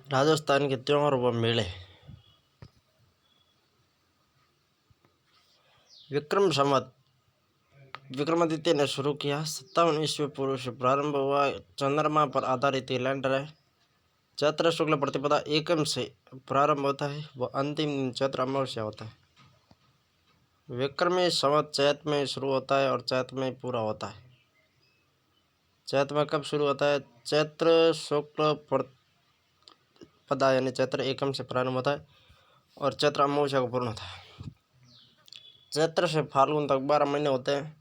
राजस्थान के त्योहार व मेले। विक्रम संवत विक्रमादित्य ने शुरू किया। 57 ईस्वी पूर्व से प्रारंभ हुआ चंद्रमा पर आधारित कैलेंडर है। चैत्र शुक्ल प्रतिपदा एकम से प्रारंभ होता है व अंतिम दिन चैत्र अमावस्या होता है। विक्रमी संवत चैत में शुरू होता है और चैत में पूरा होता है। चैत में कब शुरू होता है? चैत्र शुक्ल प्रतिपदा यानी चैत्र एकम से प्रारंभ होता है और चैत्र अमावस्या को पूर्ण होता है। चैत्र से फाल्गुन तक 12 महीने होते हैं।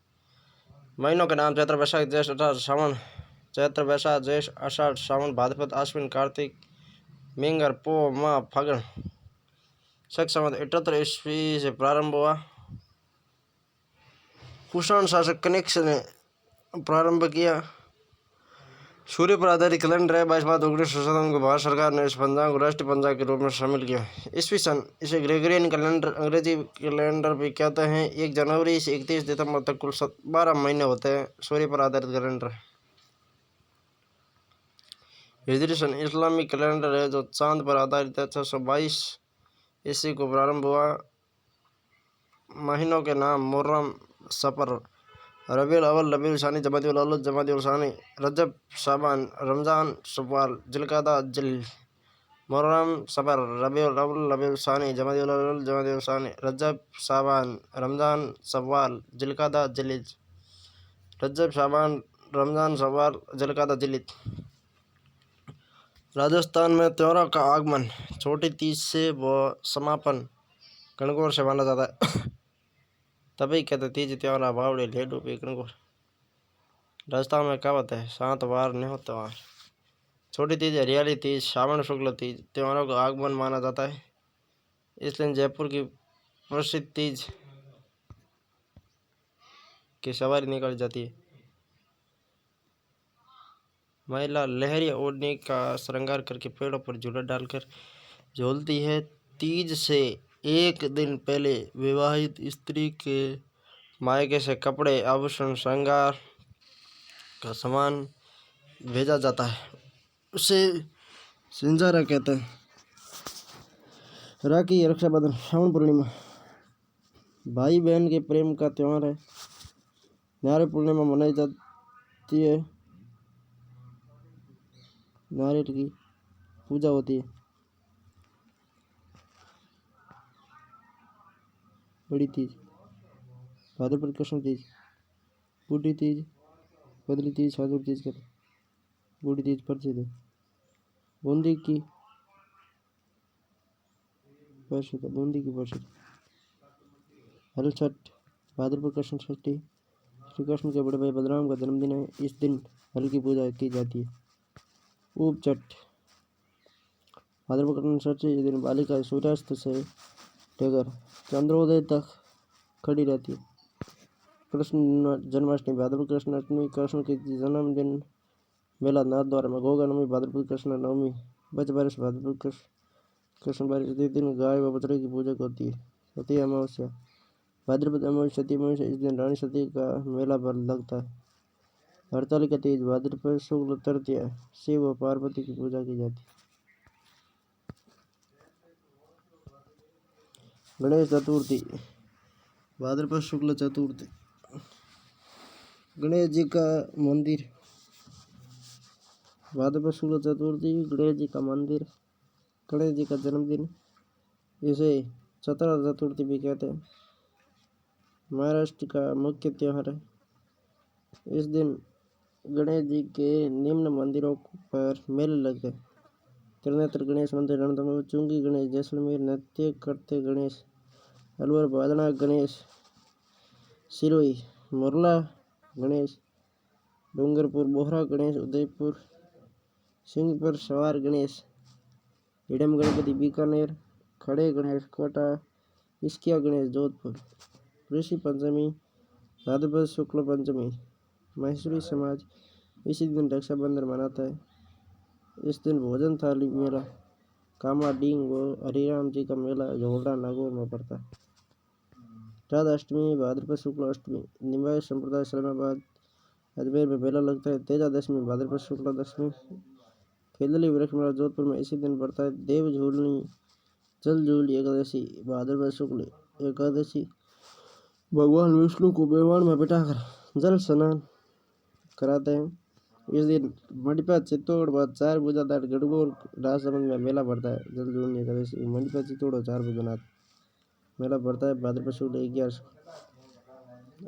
महीनों के नाम चैत्र वैशाख ज्येष्ठ अषाढ़ श्रावण। चैत्र वैशाख ज्येष्ठ अषाढ़ श्रावण भाद्रपद आश्विन कार्तिक मिंगर पो माह फागण। शक संवत 78 ईस्वी से प्रारंभ हुआ। कुषाण शासक कनिष्क ने प्रारंभ किया। सूर्य पर आधारित कैलेंडर है। 22 मार्च 1957 को भारत सरकार ने इस पंचांग को राष्ट्रीय पंचांग के रूप में शामिल किया। ईस्वी सन इसे ग्रेगोरियन कैलेंडर अंग्रेजी कैलेंडर भी कहते हैं। 1 जनवरी से 31 दिसंबर तक कुल 12 महीने होते हैं। सूर्य पर आधारित कैलेंडर हिजरी सन इस्लामिक कैलेंडर है जो चांद पर आधारित है। 622 ईस्वी को प्रारंभ हुआ। महीनों के नाम मुहर्रम सफर रबीउल अव्वल रबीउल सानी जमादिउल अव्वल जमादिउल सानी रजब शाबान रमजान शव्वाल जिलकादा जिल मुहर्रम सफर रबीउल अव्वल रबीउल सानी जमादिउल अव्वल जमादिउल सानी रजब शाबान रमजान शव्वाल जिलकादा जिलिज रजब शाबान रमजान शव्वाल जिलकादा जिलिद। राजस्थान में त्योहारों का आगमन छोटी तीज से व समापन गणगौर से माना जाता है। तभी कहते तीज त्योहार बावड़े लेडू पे गणगौर। राजस्थान में कहावत है 7 वार न्यो त्योहार। छोटी तीज हरियाली तीज श्रावण शुक्ल तीज त्योहारों का आगमन माना जाता है। इसलिए जयपुर की प्रसिद्ध तीज की सवारी निकाली जाती है। महिला लहरिया ओढ़नी का श्रृंगार करके पेड़ों पर झूला डालकर झूलती है। तीज से एक दिन पहले विवाहित स्त्री के मायके से कपड़े आभूषण श्रृंगार का सामान भेजा जाता है। उसे सिंजारा कहते हैं। राखी रक्षाबंधन श्रावण पूर्णिमा भाई बहन के प्रेम का त्योहार है। नारियल पूर्णिमा मनाई जाती है। नारियल की पूजा होती है। बड़ी तीज भाद्रपद कृष्ण तीज बूढ़ी तीज बदली तीज साधु तीज कहते हैं। बूढ़ी तीज प्रसिद्ध है। बूंदी की प्रसिद्ध हल छठ भाद्रपद कृष्ण षष्ठी श्री कृष्ण के बड़े भाई बलराम का जन्मदिन है। इस दिन हल की पूजा की जाती है। ऊप छठ भाद्रपद कृष्ण षष्ठी इस दिन बालिका सूर्यास्त से लेकर चंद्रोदय तक खड़ी रहती है। कृष्ण जन्माष्टमी भाद्रपद कृष्ण अष्टमी कृष्ण के जन्मदिन मेला नाथद्वारा में। गोगा नवमी भाद्रपद कृष्ण नवमी बच बारिश भाद्रपद कृष्ण बारिश इस दिन गाय व बछड़े की पूजा होती है। सती अमावस्या भाद्रपद अमावस्या सती अमावस्या इस दिन रानी सती का मेला पर लगता है। हरतालिका तीज भाद्रपद शुक्ल तृतीया शिव व पार्वती की पूजा की जाती है। गणेश चतुर्थी भाद्रपद शुक्ल चतुर्थी गणेश जी का मंदिर भाद्रपद शुक्ल चतुर्थी गणेश जी का मंदिर गणेश जी का जन्मदिन इसे चतरा चतुर्थी भी कहते हैं। महाराष्ट्र का मुख्य त्योहार है। इस दिन गणेश जी के निम्न मंदिरों पर मेले लगते हैं। त्रिनेत्र गणेश मंदिर रणथंभौर चुंगी गणेश जैसलमेर नृत्य करते गणेश अलवर बादना गणेश सिरोही मुरला गणेश डूंगरपुर बोहरा गणेश उदयपुर सिंह पर सवार गणेश हिडम गणपति बीकानेर खड़े गणेश कोटा इस्किया गणेश जोधपुर। ऋषि पंचमी भाद्रपद शुक्ल पंचमी मैसूरी समाज इसी दिन रक्षाबंधन मनाता है। इस दिन भोजन थाली मेला कामा डींग व हरिराम जी का मेला झोलडा नागौर में पड़ता है। राधाष्टमी भाद्रपद शुक्ल अष्टमी निम्बाई संप्रदाय इस्लामाबाद अजमेर में मेला लगता है। तेजा दशमी भाद्रपद शुक्ल दशमी खेलली वृक्ष मेला जोधपुर में इसी दिन पड़ता है। देव झूलनी जल झूली एकादशी भाद्रपद शुक्ल एकादशी भगवान विष्णु को मेवाड़ में बिठाकर जल स्नान कराते हैं। इस दिन मंडपा चित्तौड़ व चार भुजानाथ गणगौर राजसमंद में मेला पड़ता है। जल झूलनी एकादशी मंडपा चित्तौड़ और चार भुजानाथ मेला पड़ता है भाद्रपद शुक्ल 11।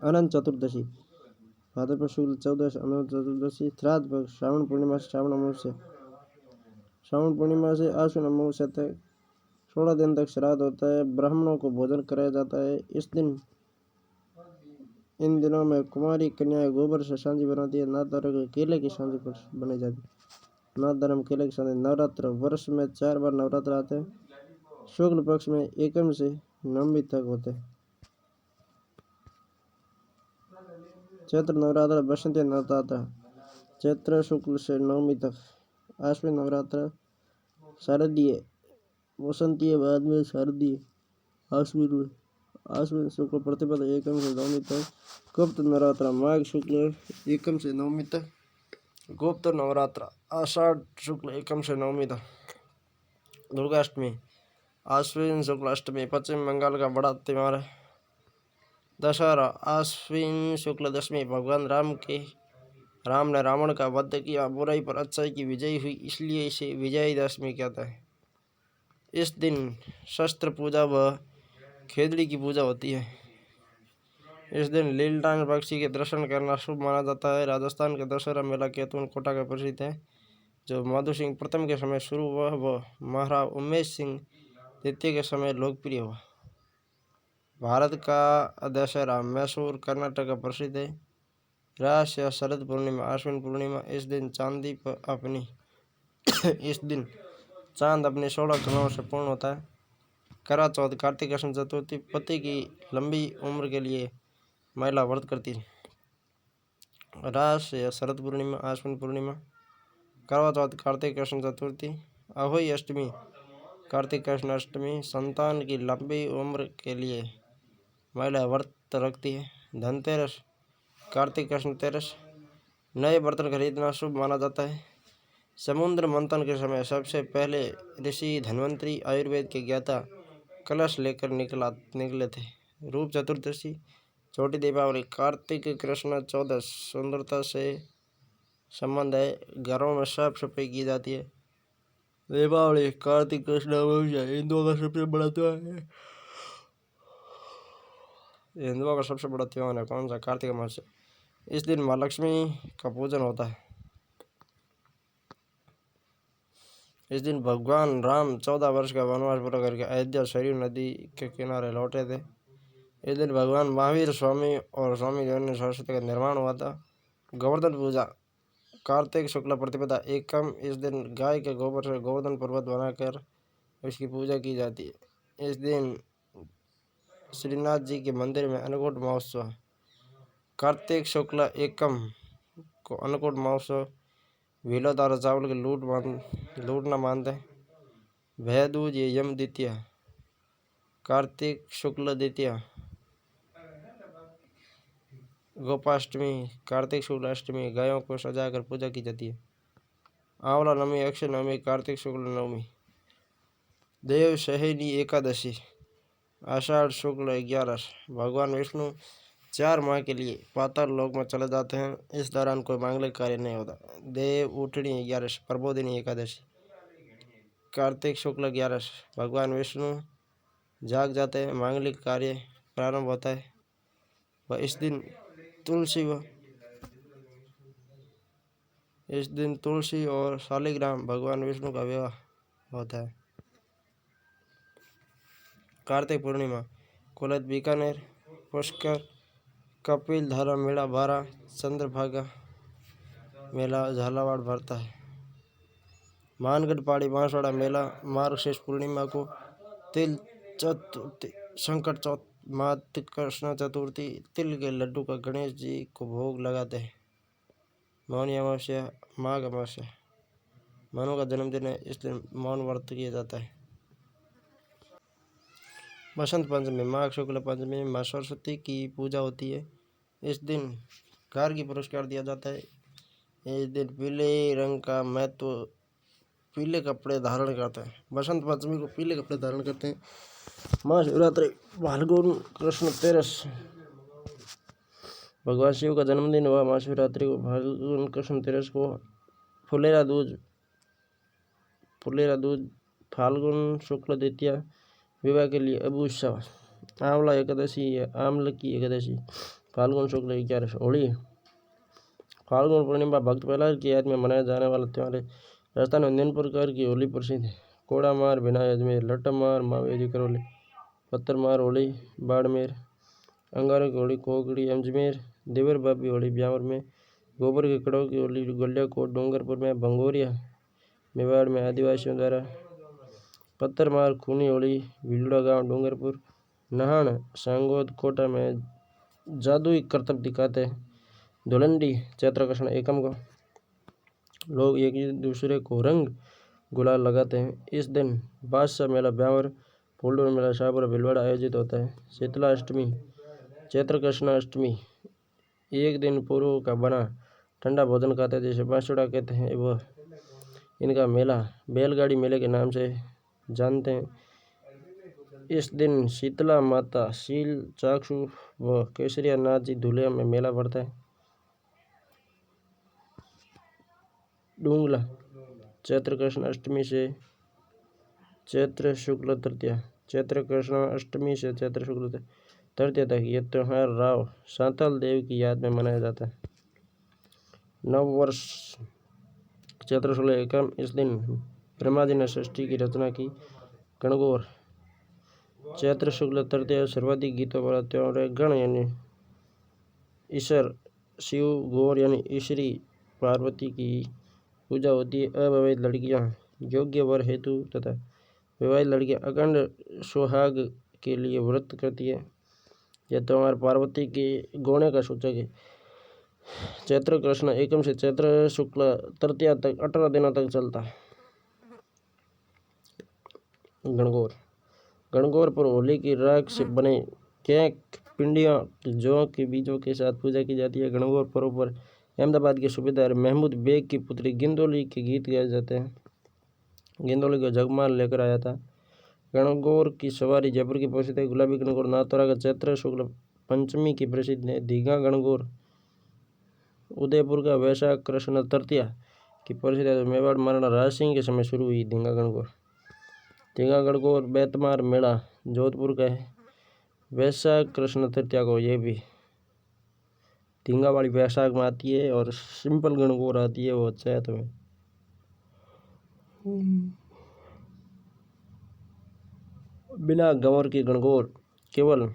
अनंत चतुर्दशी भाद्रपद शुक्ल 14 अनंत चतुर्दशी श्राद्ध पक्ष श्रावण पूर्णिमा से श्रावण अमावस्या श्रावण पूर्णिमा से आश्विन अमावस्या तक 16 दिन तक श्राद्ध होता है। ब्राह्मणों को भोजन कराया जाता है। इन दिनों में कुमारी कन्याएं गोबर से सांझी बनाती है। नाथ धर्म के केले की सांझी बनाई जाती है। नाथ धर्म केले की सांझी नवरात्र वर्ष में 4 बार नवरात्र आते हैं। शुक्ल पक्ष में एकम से नवमी तक होते हैं। चैत्र नवरात्र बसंती नवरात्र चैत्र शुक्ल से नवमी तक। आश्विन नवरात्र शारदीय वसंतीय बाद में शारदीय आश्विन शुक्ल प्रतिपद एकम से नवमी तक। गुप्त नवरात्र माघ शुक्ल एकम से नवमी तक। गुप्त नवरात्र आषाढ़ शुक्ल एकम से नवमी तक। दुर्गाष्टमी आश्विन शुक्ल अष्टमी पश्चिम बंगाल का बड़ा त्यौहार है। दशहरा आश्विन शुक्ल दशमी भगवान राम ने रावण का वध किया, बुराई पर अच्छाई की विजय हुई, इसलिए इसे विजयदशमी कहता है। इस दिन शस्त्र पूजा व खेतड़ी की पूजा होती है। इस दिन लीलटान पक्षी के दर्शन करना शुभ माना जाता है। राजस्थान का दशहरा मेला कैथून कोटा का प्रसिद्ध है, जो माधो सिंह प्रथम के समय शुरू हुआ व महाराज उमेश सिंह द्वितीय के समय लोकप्रिय हुआ। भारत का दशहरा मैसूर कर्नाटक का प्रसिद्ध है। रास या शरद पूर्णिमा आश्विन पूर्णिमा इस दिन चांद अपनी 16 कलाओं से पूर्ण होता है। करवा चौथ कार्तिक कृष्ण चतुर्थी पति की लंबी उम्र के लिए महिला व्रत करती है। रास या शरद पूर्णिमा आश्विन पूर्णिमा करवा चौथ कार्तिक कृष्ण चतुर्थी अहोई अष्टमी कार्तिक कृष्ण अष्टमी संतान की लंबी उम्र के लिए महिला व्रत रखती है। धनतेरस कार्तिक कृष्ण तेरस नए बर्तन खरीदना शुभ माना जाता है। समुद्र मंथन के समय सबसे पहले ऋषि धन्वंतरी आयुर्वेद के ज्ञाता कलश लेकर निकले थे। रूप चतुर्दशी छोटी दीपावली कार्तिक कृष्ण चौदस सुंदरता से संबंध है। घरों में साफ सफाई की जाती है। दीपावली कार्तिक कृष्ण अमावस्या हिंदुओं का सबसे बड़ा त्योहार है। हिंदुओं का सबसे बड़ा त्योहार है कौन सा? कार्तिक अमावस्या। इस दिन माँ लक्ष्मी का पूजन होता है। इस दिन भगवान राम 14 वर्ष का वनवास पूरा करके अयोध्या सरयू नदी के किनारे लौटे थे। इस दिन भगवान महावीर स्वामी और स्वामी दयानंद सरस्वती का निर्माण हुआ था। गोवर्धन पूजा कार्तिक शुक्ल प्रतिपदा एकम इस दिन गाय के गोबर से गोवर्धन पर्वत बनाकर उसकी पूजा की जाती है। इस दिन श्रीनाथ जी के मंदिर में अन्नकूट महोत्सव कार्तिक शुक्ल एकम को अन्नकूट महोत्सव भीलो दारा चावल के लूटना मानते हैं। भैया दूज ये यम द्वितीय कार्तिक शुक्ल द्वितीय। गोपाष्टमी कार्तिक शुक्ल अष्टमी गायों को सजाकर पूजा की जाती है। आंवला नवमी अक्षय नवमी कार्तिक शुक्ल नवमी। देव सहेनी एकादशी आषाढ़ शुक्ल 11 भगवान विष्णु 4 माह के लिए पाताल लोक में चले जाते हैं। इस दौरान कोई मांगलिक कार्य नहीं होता। देव उठनी 11 प्रबोधिनी एकादशी कार्तिक शुक्ल 11 भगवान विष्णु जाग जाते हैं, मांगलिक कार्य प्रारंभ होता है। वह इस दिन तुलसी और शालिग्राम भगवान विष्णु का विवाह होता है। कार्तिक पूर्णिमा कुलत बीकानेर पुष्कर कपिल धारा मेला बारा चंद्रभागा मेला झालावाड़ भरता है। मानगढ़ पहाड़ी बांसवाड़ा मेला मार्गशीर्ष पूर्णिमा को तिल चतुर्थी संकट चौथ मात कृष्ण चतुर्थी तिल के लड्डू का गणेश जी को भोग लगाते हैं। मौनी अमावस्या माघ अमावस्या मनु का जन्मदिन है, इस दिन मौन व्रत किया जाता है। बसंत पंचमी माघ शुक्ल पंचमी माँ सरस्वती की पूजा होती है। इस दिन गार्गी पुरस्कार दिया जाता है। इस दिन पीले रंग का महत्व पीले कपड़े धारण करते हैं। बसंत पंचमी को पीले कपड़े धारण करते हैं। महाशिवरात्रि फाल्गुन कृष्ण तेरस भगवान शिव का जन्मदिन हुआ महाशिवरात्रि को फाल्गुन कृष्ण तेरस को। फुलेरा दूज फाल्गुन शुक्ल द्वितीया विवाह के लिए अबूशा। आंवला एकादशी या आम्ल की एकादशी फाल्गुन शुक्ल 11। होली फाल्गुन पूर्णिमा भक्त प्रहलाद की याद में मनाया जाने वाला त्यौहार है। राजस्थान में निम्न प्रकार की होली प्रसिद्ध है। कोड़ा मार भिनाई अजमेर, लट्ट मार मावेली करौली, पत्थर मार होली बाड़मेर, अंगारों की होली कोकड़ी अजमेर, देवर बाबी होली ब्यावर में, गोबर के कड़ों की होली गलियाकोट डूंगरपुर में, भंगोरिया मेवाड़ में आदिवासियों द्वारा, पत्थर मार खूनी होली भीलुड़ा गांव डूंगरपुर, नहान सांगोद कोटा में जादुई करतब दिखाते हैं। धुलंडी चैत्र कृष्ण एकम को लोग एक दूसरे को रंग गुलाल लगाते हैं। इस दिन बादशाह मेला ब्यावर, फूलडोर मेला शाहपुर भिलवाड़ा आयोजित होता है। शीतला अष्टमी चैत्र कृष्ण अष्टमी एक दिन पूर्व का बना ठंडा भोजन खाते हैं जिसे बांसुड़ा कहते हैं। वह इनका मेला बैलगाड़ी मेले के नाम से जानते हैं। इस दिन शीतला माता शील चाक्षु व केसरिया नाथ जी धुलिया में मेला पड़ता है। डूंगला चैत्र कृष्ण अष्टमी से चैत्र शुक्ल तृतीया, चैत्र कृष्ण अष्टमी से चैत्र शुक्ल तृतीया तक यह त्यौहार राव सांताल देव की याद में मनाया जाता है। नव वर्ष चैत्र शुक्ल एकम, इस दिन ब्रह्मा जी ने सृष्टि की रचना की। गणगौर चैत्र शुक्ल तृतीया सर्वाधिक गीतों वाला त्यौहार है। गण यानी ईश्वर, शिव, गौर यानी ईश्वरी पार्वती की पूजा होती है। अविवाहित लड़कियां योग्य वर हेतु तथा विवाहित लड़कियां अखंड सुहाग के लिए व्रत करती है। यह त्यौहार पार्वती के गौणे का सूचक है। चैत्र कृष्ण एकम से चैत्र शुक्ल तृतीया तक 18 दिनों तक चलता है। गणगौर पर होली की राख से बने केक पिंडियों जौ के बीजों के साथ पूजा की जाती है। गणगौर पर्व पर अहमदाबाद के सूबेदार महमूद बेग की पुत्री गिंदोली के गीत गाए जाते हैं। गिंदोली को जगमाल लेकर आया था। गणगौर की सवारी जयपुर की प्रसिद्ध है। गुलाबी गणगौर नाथद्वारा का चैत्र शुक्ल पंचमी की प्रसिद्ध है। दीघा गणगौर उदयपुर का वैशाख कृष्ण तृतीया की प्रसिद्ध है। मेवाड़ महाराणा राज सिंह के समय शुरू हुई दीघा गणगौर बैतमार मेला जोधपुर का है। वैशाख कृष्ण तृतीया को ये भी धींगा वाली वैशाख में आती है और सिंपल गणगौर आती है वो चैत में। बिना गंवर की गणगौर केवल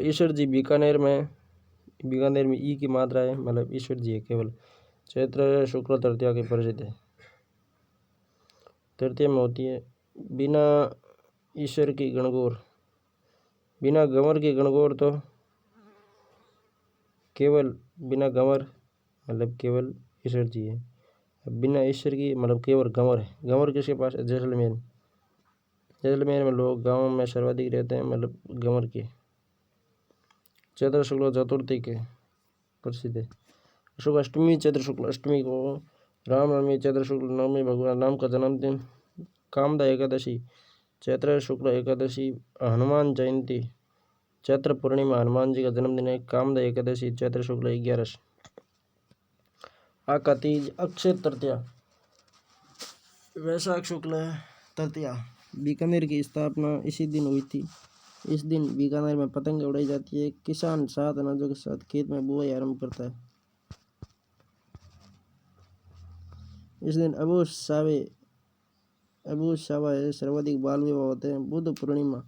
ईश्वर जी बीकानेर में ई की मात्रा है, मतलब ईश्वर जी है केवल। चैत्र शुक्ल तृतीया की प्रसिद्ध है। तृतीया में होती है। बिना ईश्वर की गणगौर, बिना गंवर की गणगौर तो केवल बिना गंवर मतलब केवल ईश्वर जी है। बिना ईश्वर की मतलब केवल गंवर है। गंवर किसके पास है? जैसलमेर में लोग गांव में सर्वाधिक रहते हैं, मतलब गंवर के। चैत्र शुक्ल चतुर्थी के प्रसिद्ध है। अशोक अष्टमी चैत्र शुक्ल अष्टमी को, रामनवमी चैत्र शुक्ल नवमी भगवान राम का जन्मदिन, कामदा एकादशी चैत्र शुक्ल एकादशी, हनुमान जयंती चैत्र पूर्णिमा हनुमान जी का जन्मदिन है। कामदा एकादशी चैत्र शुक्ल 11। आका तीज अक्षय तृतीया वैशाख शुक्ल तृतीया। बीकानेर की स्थापना इसी दिन हुई थी। इस दिन बीकानेर में पतंग उड़ाई जाती है। किसान 7 अनाजों के साथ खेत में बुआई आरंभ करता है। इस दिन अबू सावा है सर्वाधिक बाल विवाह होते हैं। बुद्ध पूर्णिमा,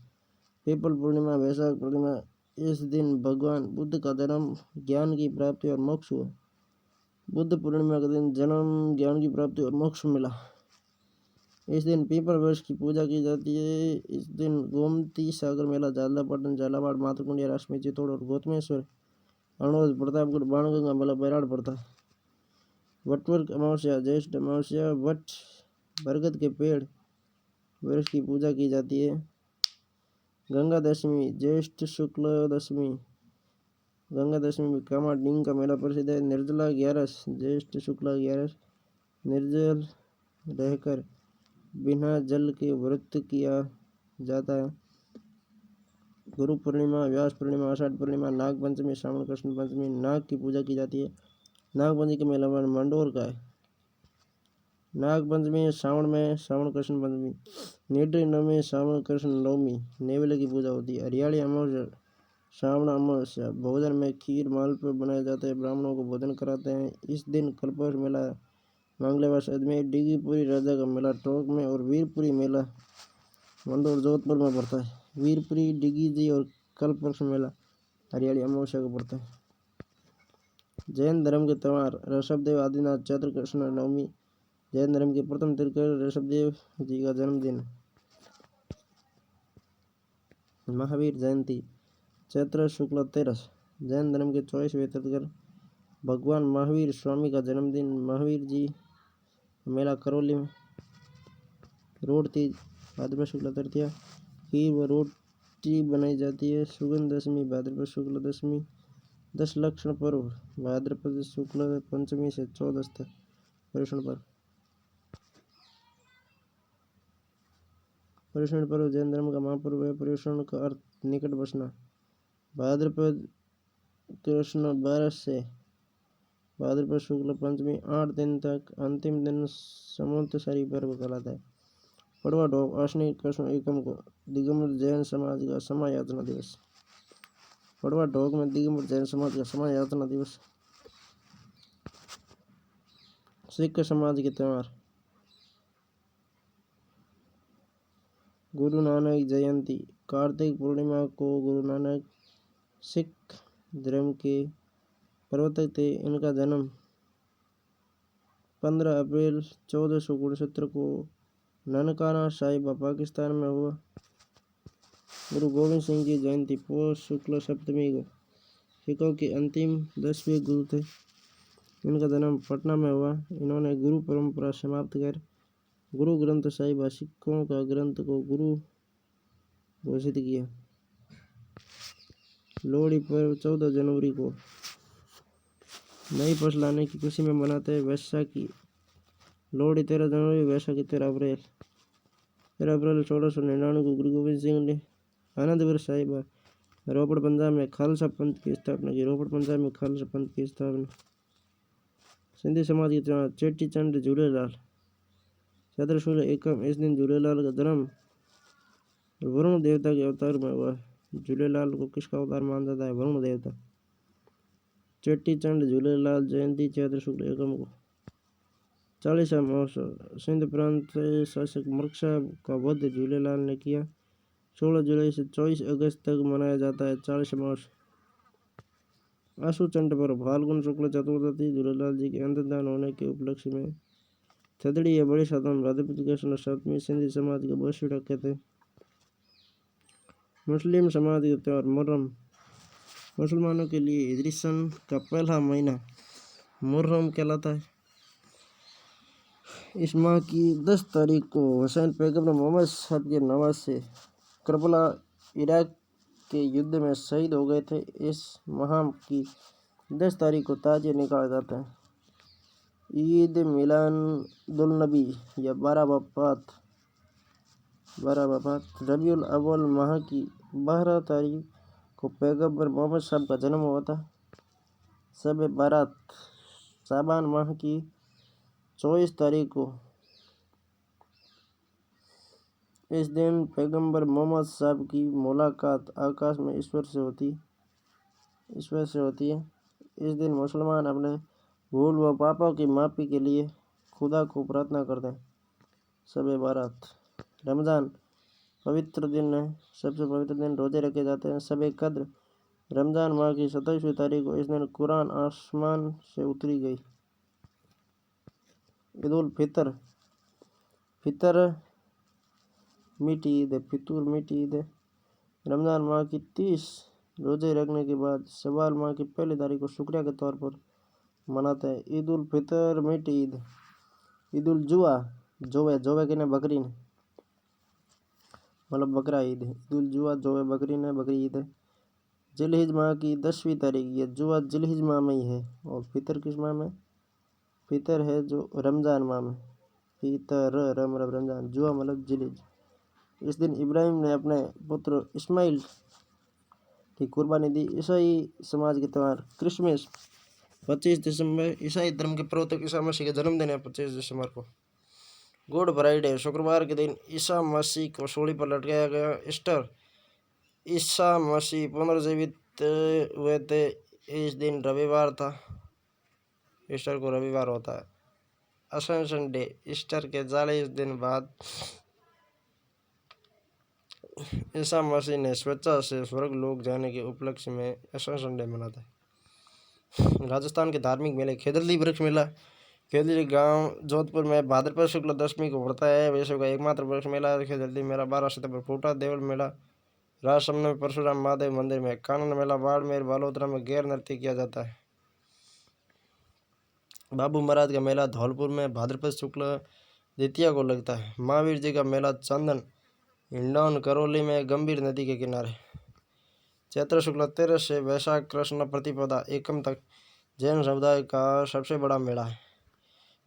पीपल पूर्णिमा, वैशाख पूर्णिमा, इस दिन भगवान बुद्ध का जन्म, ज्ञान की प्राप्ति और मोक्ष हुआ। बुद्ध पूर्णिमा के दिन जन्म, ज्ञान की प्राप्ति और मोक्ष मिला। इस दिन पीपल वृक्ष की पूजा की जाती है। इस दिन गोमती सागर मेला झालरापाटन, झालावाड़, मातृकुंडिया, राष्ट्रपति चित्तौड़ और गौतमेश्वर, अनोद, प्रतापगढ़, बाणगंगा मेला बैराड़ पड़ता है। वटवर्क अमावस्या, ज्येष्ठ अमावस्या, वट बरगद के पेड़ वृक्ष की पूजा की जाती है। गंगा दशमी ज्येष्ठ शुक्ल दशमी, गंगा दशमी में कामाडींग का मेला प्रसिद्ध है। निर्जला 11 ज्येष्ठ शुक्ला 11, निर्जल रहकर बिना जल के व्रत किया जाता है। गुरु पूर्णिमा, व्यास पूर्णिमा, आषाढ़ पूर्णिमा, नाग पंचमी, श्रावण कृष्ण पंचमी, नाग की पूजा की जाती है। नाग पंचमी के मेला में मंडोर का है। नाग पंचमी श्रावण में, श्रावण कृष्ण पंचमी, नीडरी नवमी, श्रावण कृष्ण नवमी, नेवले की पूजा होती है। हरियाली अमावस्या, श्रावण अमावस्या, भोजन में खीर मालपुए बनाए जाते हैं, ब्राह्मणों को भोजन कराते हैं। इस दिन कल्पवृक्ष मेला, मंगलवार अजमेर, डिगीपुरी राजा का मेला टोंक में और वीरपुरी मेला मंडोर जोधपुर में पड़ता है। वीरपुरी, डिगीजी और कल्पवृक्ष मेला हरियाली अमावस्या को पड़ता है। जैन धर्म के त्यौहार, ऋषभदेव आदिनाथ, चैत्र कृष्ण नवमी, जैन धर्म के प्रथम तीर्थंकर ऋषभदेव जी का जन्मदिन। महावीर जयंती, चैत्र शुक्ल तेरस, जैन धर्म के 24वें तीर्थंकर भगवान महावीर स्वामी का जन्मदिन। महावीर जी मेला करौली में। रोड तीज, भाद्रपद शुक्ल तृतीया, खीर व रोटी बनाई जाती है। सुगंध दशमी, भाद्रपद शुक्ल दशमी। 10 लक्षण पर्व, भाद्रपद शुक्ल पंचमी से 14 तक। पर्युषण पर्व, पर्युषण पर्व जैन धर्म का महापर्व है। पर्युषण का अर्थ निकट बसना। भाद्रपद कृष्ण 12 से भाद्रपद शुक्ल पंचमी 8 दिन तक, अंतिम दिन समोत्सारी पर्व कहलाता है। पड़वा ढोक, आश्विन कृष्ण एकम को दिगंबर जैन समाज का क्षमा याचना दिवस। पड़वा ढोक में दिगंबर जैन समाज का क्षमा याचना दिवस। सिख समाज के त्यौहार, गुरु नानक जयंती, कार्तिक पूर्णिमा को गुरु नानक सिख धर्म के प्रवर्तक थे। इनका जन्म 15 अप्रैल 1469 को ननकाना साहिब पाकिस्तान में हुआ। गुरु गोविंद सिंह की जयंती पौष शुक्ल सप्तमी को सिखों के अंतिम 10वें गुरु थे। इनका जन्म पटना में हुआ। इन्होंने गुरु परंपरा समाप्त कर गुरु ग्रंथ साहिब सिखों का ग्रंथ को गुरु घोषित किया। लोहड़ी पर्व 14 जनवरी को नई फसल आने की खुशी में मनाते हैं। वैशाखी, लोहड़ी 13 जनवरी, वैशाखी 13 अप्रैल। 13 अप्रैल 1699 को गुरु गोविंद सिंह ने आनंदपुर साहिब रोपड़ पंजाब में खालसा पंथ की स्थापना की। रोपड़ पंजाब में खालसा पंथ की स्थापना। सिंधी समाज के त्यौहार, चेटी चंड, झूलेलाल, चैत्र शुक्ल एकम, इस दिन झूलेलाल का जन्म वरुण देवता के अवतार में हुआ। झूलेलाल को किसका अवतार माना जाता है? वरुण देवता। चेटी चंड झूलेलाल जयंती चैत्र शुक्ल एकम को। 40वां महोत्सव, सिंध प्रांत के शासक मलिक साहब का वध झूलेलाल ने किया। 16 जुलाई से 24 अगस्त तक मनाया जाता है 40वां महोत्सव। आशु चंड पर्व, फाल्गुन शुक्ल चतुर्दशी, झूलेलाल जी के अंतर्धान होने के उपलक्ष्य में। थदड़ी या बड़ी सातम, भाद्रपद कृष्ण सप्तमी, सिंधी समाज के बरसीड़ा कहते हैं। मुस्लिम समाज के त्यौहार, मुहर्रम, मुसलमानों के लिए हिजरी सन का पहला महीना मुहर्रम कहलाता है। इस माह की 10 तारीख को हुसैन पैगंबर मोहम्मद साहब के नवासे करबला इराक के युद्ध में शहीद हो गए थे। इस माह की 10 तारीख को ताजिया निकाला जाता है। ईद मिलादुन्नबी या 12 वफ़ात, रबीउल अव्वल माह की 12 तारीख को पैगंबर मोहम्मद साहब का जन्म हुआ था। शब बारात, शाबान माह की 24 तारीख को। इस दिन पैगंबर मोहम्मद साहब की मुलाकात आकाश में ईश्वर से होती है। इस दिन मुसलमान अपने भूल व पापों की माफ़ी के लिए खुदा को प्रार्थना करते हैं। शब बारात, रमज़ान पवित्र दिन है, सबसे पवित्र दिन, रोजे रखे जाते हैं। शब कद्र, रमज़ान माह की 27वीं तारीख को इस दिन कुरान आसमान से उतरी गई। ईद उल फितर, फितर मीठी ईद है, फितूर मीठी ईद है। रमज़ान माह की 30 रोजे रखने के बाद शवाल माह की पहली तारीख को शुक्रिया के तौर पर मनाते हैं। ईद उल फितर मीठी ईद। ईद उल जुहा, जोवे के ने बकरी ने, मतलब बकरा ईद है। ईद उल जुहा, जोवे बकरी ने, बकरी ईद है। जिलहिज माह की 10वीं तारीख, ये जुहा जिलहिज माह में ही है और फितर किस माह में? फितर है जो रमज़ान माह में, फितर रम रम रमज़ान, जुआ मतलब जिलीज। इस दिन इब्राहिम ने अपने पुत्र इस्माइल की कुर्बानी दी। ईसाई समाज के त्यौहार क्रिसमस 25 दिसंबर, ईसाई धर्म के प्रवर्तक ईसा मसीह का जन्मदिन है 25 दिसंबर को। गुड फ्राइडे, शुक्रवार के दिन ईसा मसीह को सूली पर लटकाया गया। ईस्टर, ईसा मसीह पुनर्जीवित हुए थे, इस दिन रविवार था, ईस्टर को रविवार होता है। असेंशन डे, ईस्टर के 40 दिन बाद ईसा मसीह ने स्वेच्छा से स्वर्ग लोक जाने के उपलक्ष्य में असेंशन डे मनाता है। राजस्थान के धार्मिक मेले खेजड़ली वृक्ष मेला, खेजड़ी गांव जोधपुर में भाद्रपद शुक्ल दशमी को पड़ता है। विश्व का एकमात्र वृक्ष मेला खेजड़ी मेला 12 सितंबर। फूटा देवल मेला राजसमंद में परशुराम महादेव मंदिर में। कानन मेला बाड़मेर बालोतरा में गैर नृत्य किया जाता है। बाबू महाराज का मेला धौलपुर में भाद्रपद शुक्ल द्वितीया को लगता है। महावीर जी का मेला चंदन हिंडौन करौली में गंभीर नदी के किनारे। चैत्र शुक्ल 13 से वैशाख कृष्ण प्रतिपदा एकम तक जैन समुदाय का सबसे बड़ा मेला है।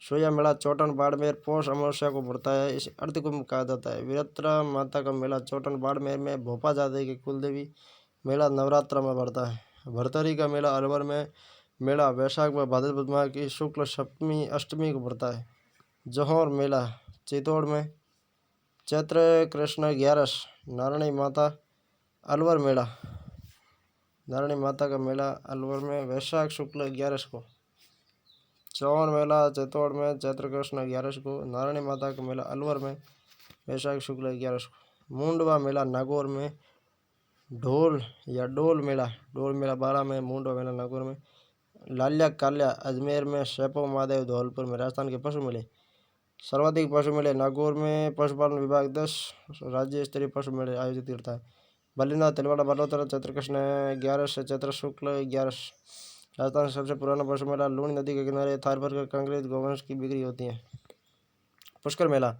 सोया मेला चौटन बाड़मेर पौष अमावस्या को पड़ता है, इसे अर्धकुंभ कहा जाता है। वीरत्रा माता का मेला चौटन बाड़मेर में। भोपा जाति की कुलदेवी मेला नवरात्र में पड़ता है। भरतरी का मेला अलवर में मेला वैशाख व भाद्रपद माह की शुक्ल सप्तमी अष्टमी को पड़ता है। जौहर मेला चित्तौड़ में। चैत्र कृष्ण 11 नारायणी माता अलवर मेला, नारायणी माता का मेला अलवर में वैशाख शुक्ल 11 को। चौवन मेला चित्तौड़ में चैत्र कृष्ण 11 को। नारायणी माता का मेला अलवर में वैशाख शुक्ल 11 को। मुंडवा मेला नागौर में। ढोल या डोल मेला बाड़ा में। मुंडवा मेला नागौर में। लालिया काल्या अजमेर में। शैपो महादेव धौलपुर में। राजस्थान के पशु मेले सर्वाधिक पशु मेले नागौर में। पशुपालन विभाग 10 राज्य स्तरीय पशु मेले आयोजित करता है। बल्लीनाथ तिलवाड़ा बालोतरा चैत्र कृष्ण 11 से चैत्र शुक्ल 11। राजस्थान से सबसे पुराना पशु मेला लूणी नदी के किनारे थारपर का कंक्रीट गोवंश की बिक्री होती है। पुष्कर मेला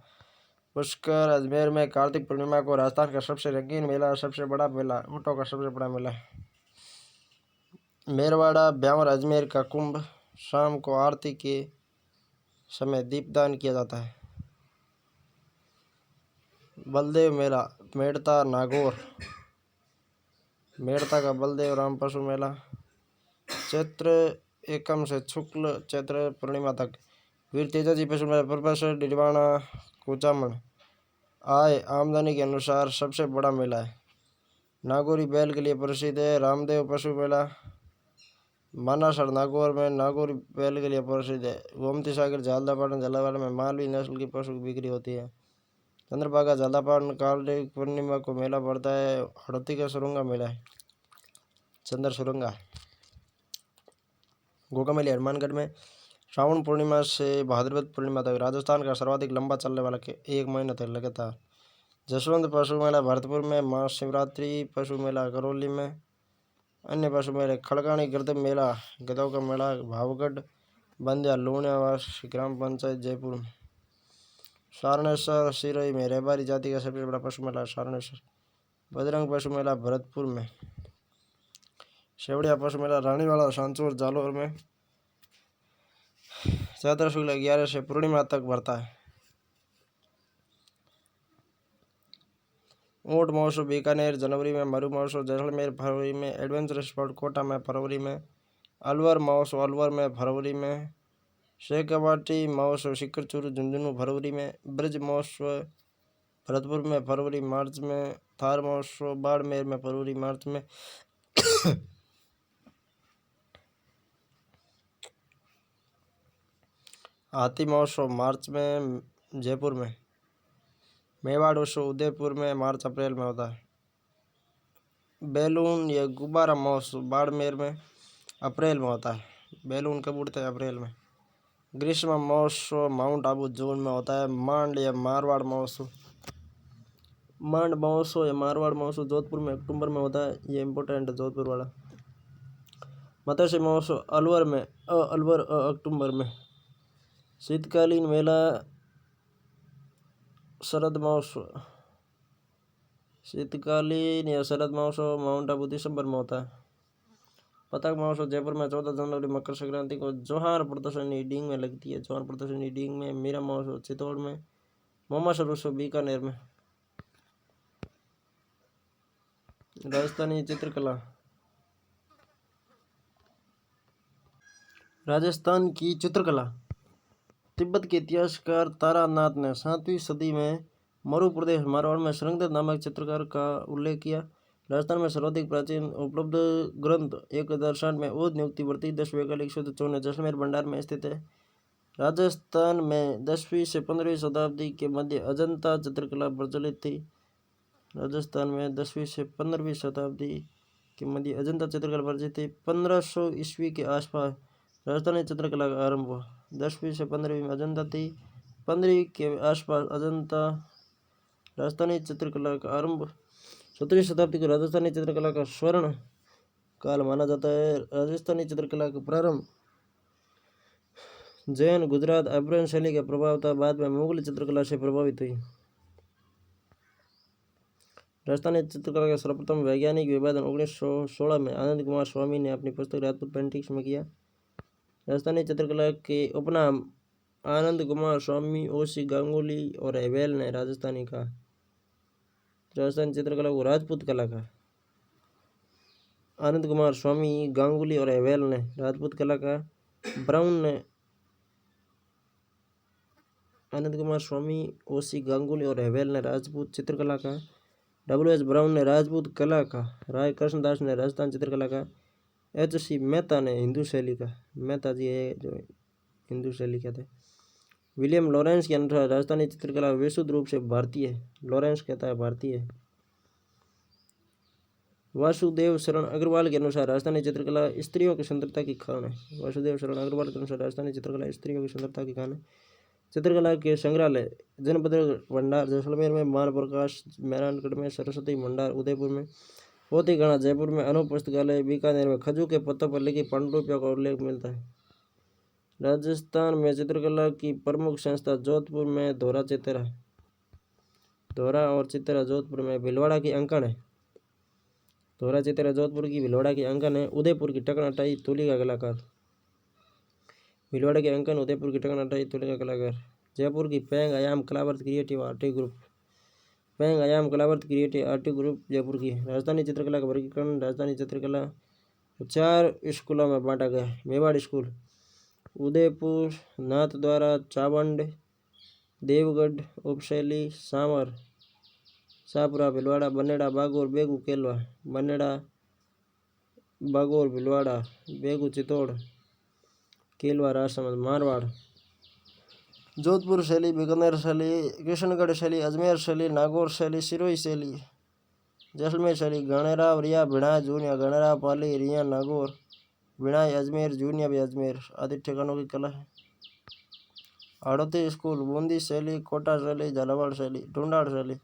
पुष्कर अजमेर में कार्तिक पूर्णिमा को। राजस्थान का सबसे रंगीन मेला, सबसे बड़ा मेला, ऊँटों का सबसे बड़ा मेला। मेरवाड़ा ब्यावर अजमेर का कुंभ, शाम को आरती के समय दीपदान किया जाता है। बलदेव मेला मेड़ता नागौर, मेड़ता का बलदेव राम पशु मेला। चैत्र एकम से शुक्ल चैत्र पूर्णिमा तक वीर तेजाजी पशु मेला प्रोफेसर डिडवाना कुचामन। आय आमदनी के अनुसार सबसे बड़ा मेला है। नागौरी बैल के लिए प्रसिद्ध है। रामदेव पशु मेला मानासर नागौर में नागौरी बैल के लिए प्रसिद्ध है। गोमती सागर झालदापाटन झालावाड़ में मालवी नस्ल की पशु की बिक्री होती है। चंद्रभागा झालदापाटन कार्तिक पूर्णिमा को मेला पड़ता है। हड़ौती का सुरंगा मेला है, चंद्र सुरंगा। गोगा मेले हनुमानगढ़ में श्रावण पूर्णिमा से भाद्रपद पूर्णिमा तक। राजस्थान का सर्वाधिक लंबा चलने वाला के 1 महीने तक लगातार। जसवंत पशु मेला भरतपुर में। महाशिवरात्रि पशु मेला करौली में। अन्य पशु मेले खड़गानी गिरदम मेला गधों का मेला भावगढ़ बंदिया लूणियावास ग्राम पंचायत जयपुर में। सारणेश्वर सिरोही में रेबारी जाति का सबसे बड़ा पशु मेला सारणेश्वर। बजरंग पशु मेला भरतपुर में। शेवड़िया पशु मेला रानीवाड़ा सांचौर जालौर में। चैत्र शुक्ल 11 से पूर्णिमा तक भरता है। ऊँट महोत्सव बीकानेर जनवरी में। मरु महोत्सव जैसलमेर फरवरी में। एडवेंचर स्पोर्ट कोटा में फरवरी में। अलवर महोत्सव अलवर में फरवरी में। शेखावाटी महोत्सव सिकरचूर झुंझुनू फरवरी में। ब्रज महोत्सव भरतपुर में फरवरी मार्च में। थार महोत्सव बाड़मेर में फरवरी मार्च में। हाथी महोत्सव मार्च में जयपुर में। मेवाड़ उत्सव उदयपुर में मार्च अप्रैल में होता है। बैलून या गुब्बारा महोत्सव बाड़मेर में अप्रैल में होता है। बैलून कब उड़ते हैं? अप्रैल में। ग्रीष्म महोत्सव माउंट आबू जून में होता है। मांड या मारवाड़ महोत्सव या मारवाड़ महोत्सव जोधपुर में अक्टूबर में होता है। ये इम्पोर्टेंट है जोधपुर वाला। मत्स्य महोत्सव अलवर में अक्टूबर में। शीतकालीन मेला शरद महोत्सव शीतकालीन या शरद महोत्सव माउंट आबू दिसंबर में होता है। पतंग महोत्सव जयपुर में 14 जनवरी मकर संक्रांति को जोहार प्रदर्शनी डींग में लगती है। जोहार प्रदर्शनी डींग में। मीरा महोत्सव चित्तौड़ में। मोमासर उत्सव बीकानेर में। राजस्थानी चित्रकला। राजस्थान की चित्रकला। तिब्बत के इतिहासकार तारानाथ ने 7वीं सदी में मरु प्रदेश मारवाड़ में श्रृंगदेव नामक चित्रकार का उल्लेख किया। राजस्थान में सर्वाधिक प्राचीन उपलब्ध ग्रंथ 1060 में ओद नियुक्ति वर्ती 10 वैकल्पिक शुद्ध चौने जैसलमेर भंडार में स्थित है। राजस्थान में 10वीं से 15वीं शताब्दी के मध्य अजंता चित्रकला प्रचलित थी। राजस्थान में 10वीं से 15वीं शताब्दी के मध्य अजंता चित्रकला प्रचलित थी। 1500 ईस्वी के आसपास राजस्थानी चित्रकला का आरंभ हुआ। 10वीं से 15वीं में अजंता थी। 15वीं के आसपास अजंता राजस्थानी चित्रकला का आरंभ। 17वीं शताब्दी को राजस्थानी चित्रकला का स्वर्ण काल माना जाता है। राजस्थानी चित्रकला का प्रारंभ जैन गुजरात आभरण शैली का प्रभाव था। बाद में मुगल चित्रकला से प्रभावित हुई। राजस्थानी चित्रकला का सर्वप्रथम वैज्ञानिक विभाजन 1916 में आनंद कुमार स्वामी ने अपनी पुस्तक राजपूत पेंटिंग्स में किया। राजस्थानी चित्रकला के उपनाम आनंद कुमार स्वामी, ओसी गांगुली और हेवेल ने राजस्थानी कहा। राजस्थानी चित्रकला को राजपूत कला का। आनंद कुमार स्वामी, गांगुली और हेवेल ने राजपूत कला का। ब्राउन ने आनंद कुमार स्वामी, ओसी गांगुली और हेवेल ने राजपूत चित्रकला का। W.S. ब्राउन ने राजपूत कला का। राय कृष्णदास ने राजस्थान चित्रकला का। H.C. मेहता ने हिंदू शैली का। मेहता जी है जो हिंदू शैली के थे। विलियम लॉरेंस के अनुसार राजस्थानी चित्रकला विशुद्ध रूप से भारतीय है। लॉरेंस कहता है भारतीय है। वासुदेव शरण अग्रवाल के अनुसार राजस्थानी चित्रकला स्त्रियों की सुंदरता की खान है। वासुदेव शरण अग्रवाल के अनुसार राजस्थानी चित्रकला स्त्रियों की सुंदरता की खान है। चित्रकला के संग्रहालय जनपद भंडार जैसलमेर में, मान प्रकाश मेहरानगढ़ में, सरस्वती भंडार उदयपुर में, मोती गणा जयपुर में, अनूप पुस्तकालय बीकानेर में। खजूर के पत्तों पर लिखी पांडुलिपियों का उल्लेख मिलता है। राजस्थान में चित्रकला की प्रमुख संस्था जोधपुर में धोरा चित्रा, धोरा और चित्रा जोधपुर में। भीलवाड़ा की अंकन है। धोरा चित्रा जोधपुर की, भीलवाड़ा की अंकन है। उदयपुर की टकनाटाई तुली का कलाकार। भीलवाड़ा के अंकन, उदयपुर की टकनाटाई तुली का कलाकार। जयपुर की पैंग आयाम कलावर्त क्रिएटिव आर्टिस्ट ग्रुप, पैंग आयाम कलावर्त क्रिएटिव आर्टिस्ट ग्रुप जयपुर की। राजस्थानी चित्रकला का वर्गीकरण। राजस्थानी चित्रकला 4 स्कूलों में बांटा गया। मेवाड़ स्कूल, उदयपुर, नाथद्वारा, चावंड, देवगढ़ उपशैली, सांवर, शाहपुरा, भीलवाड़ा, बनेड़ा, बागौर, बेगू, केलवा। बनेड़ा, बागौर, भीलवाड़ा, बेगू, चित्तौड़, केलवा राजसमंद। मारवाड़, जोधपुर शैली, बीकानेर शैली, किशनगढ़ शैली, अजमेर शैली, नागौर शैली, सिरोही शैली, जैसलमेर शैली। गणेरा, रिया, भिड़ा, जूनिया, गणेरा, पाली, रिया, नागौर, भिड़ाई, अजमेर, जूनिया भी अजमेर आदि ठिकानों की कला है। हाड़ौती स्कूल, बूंदी शैली, कोटा शैली, झालावाड़ शैली, ढूंढाड़ शैली,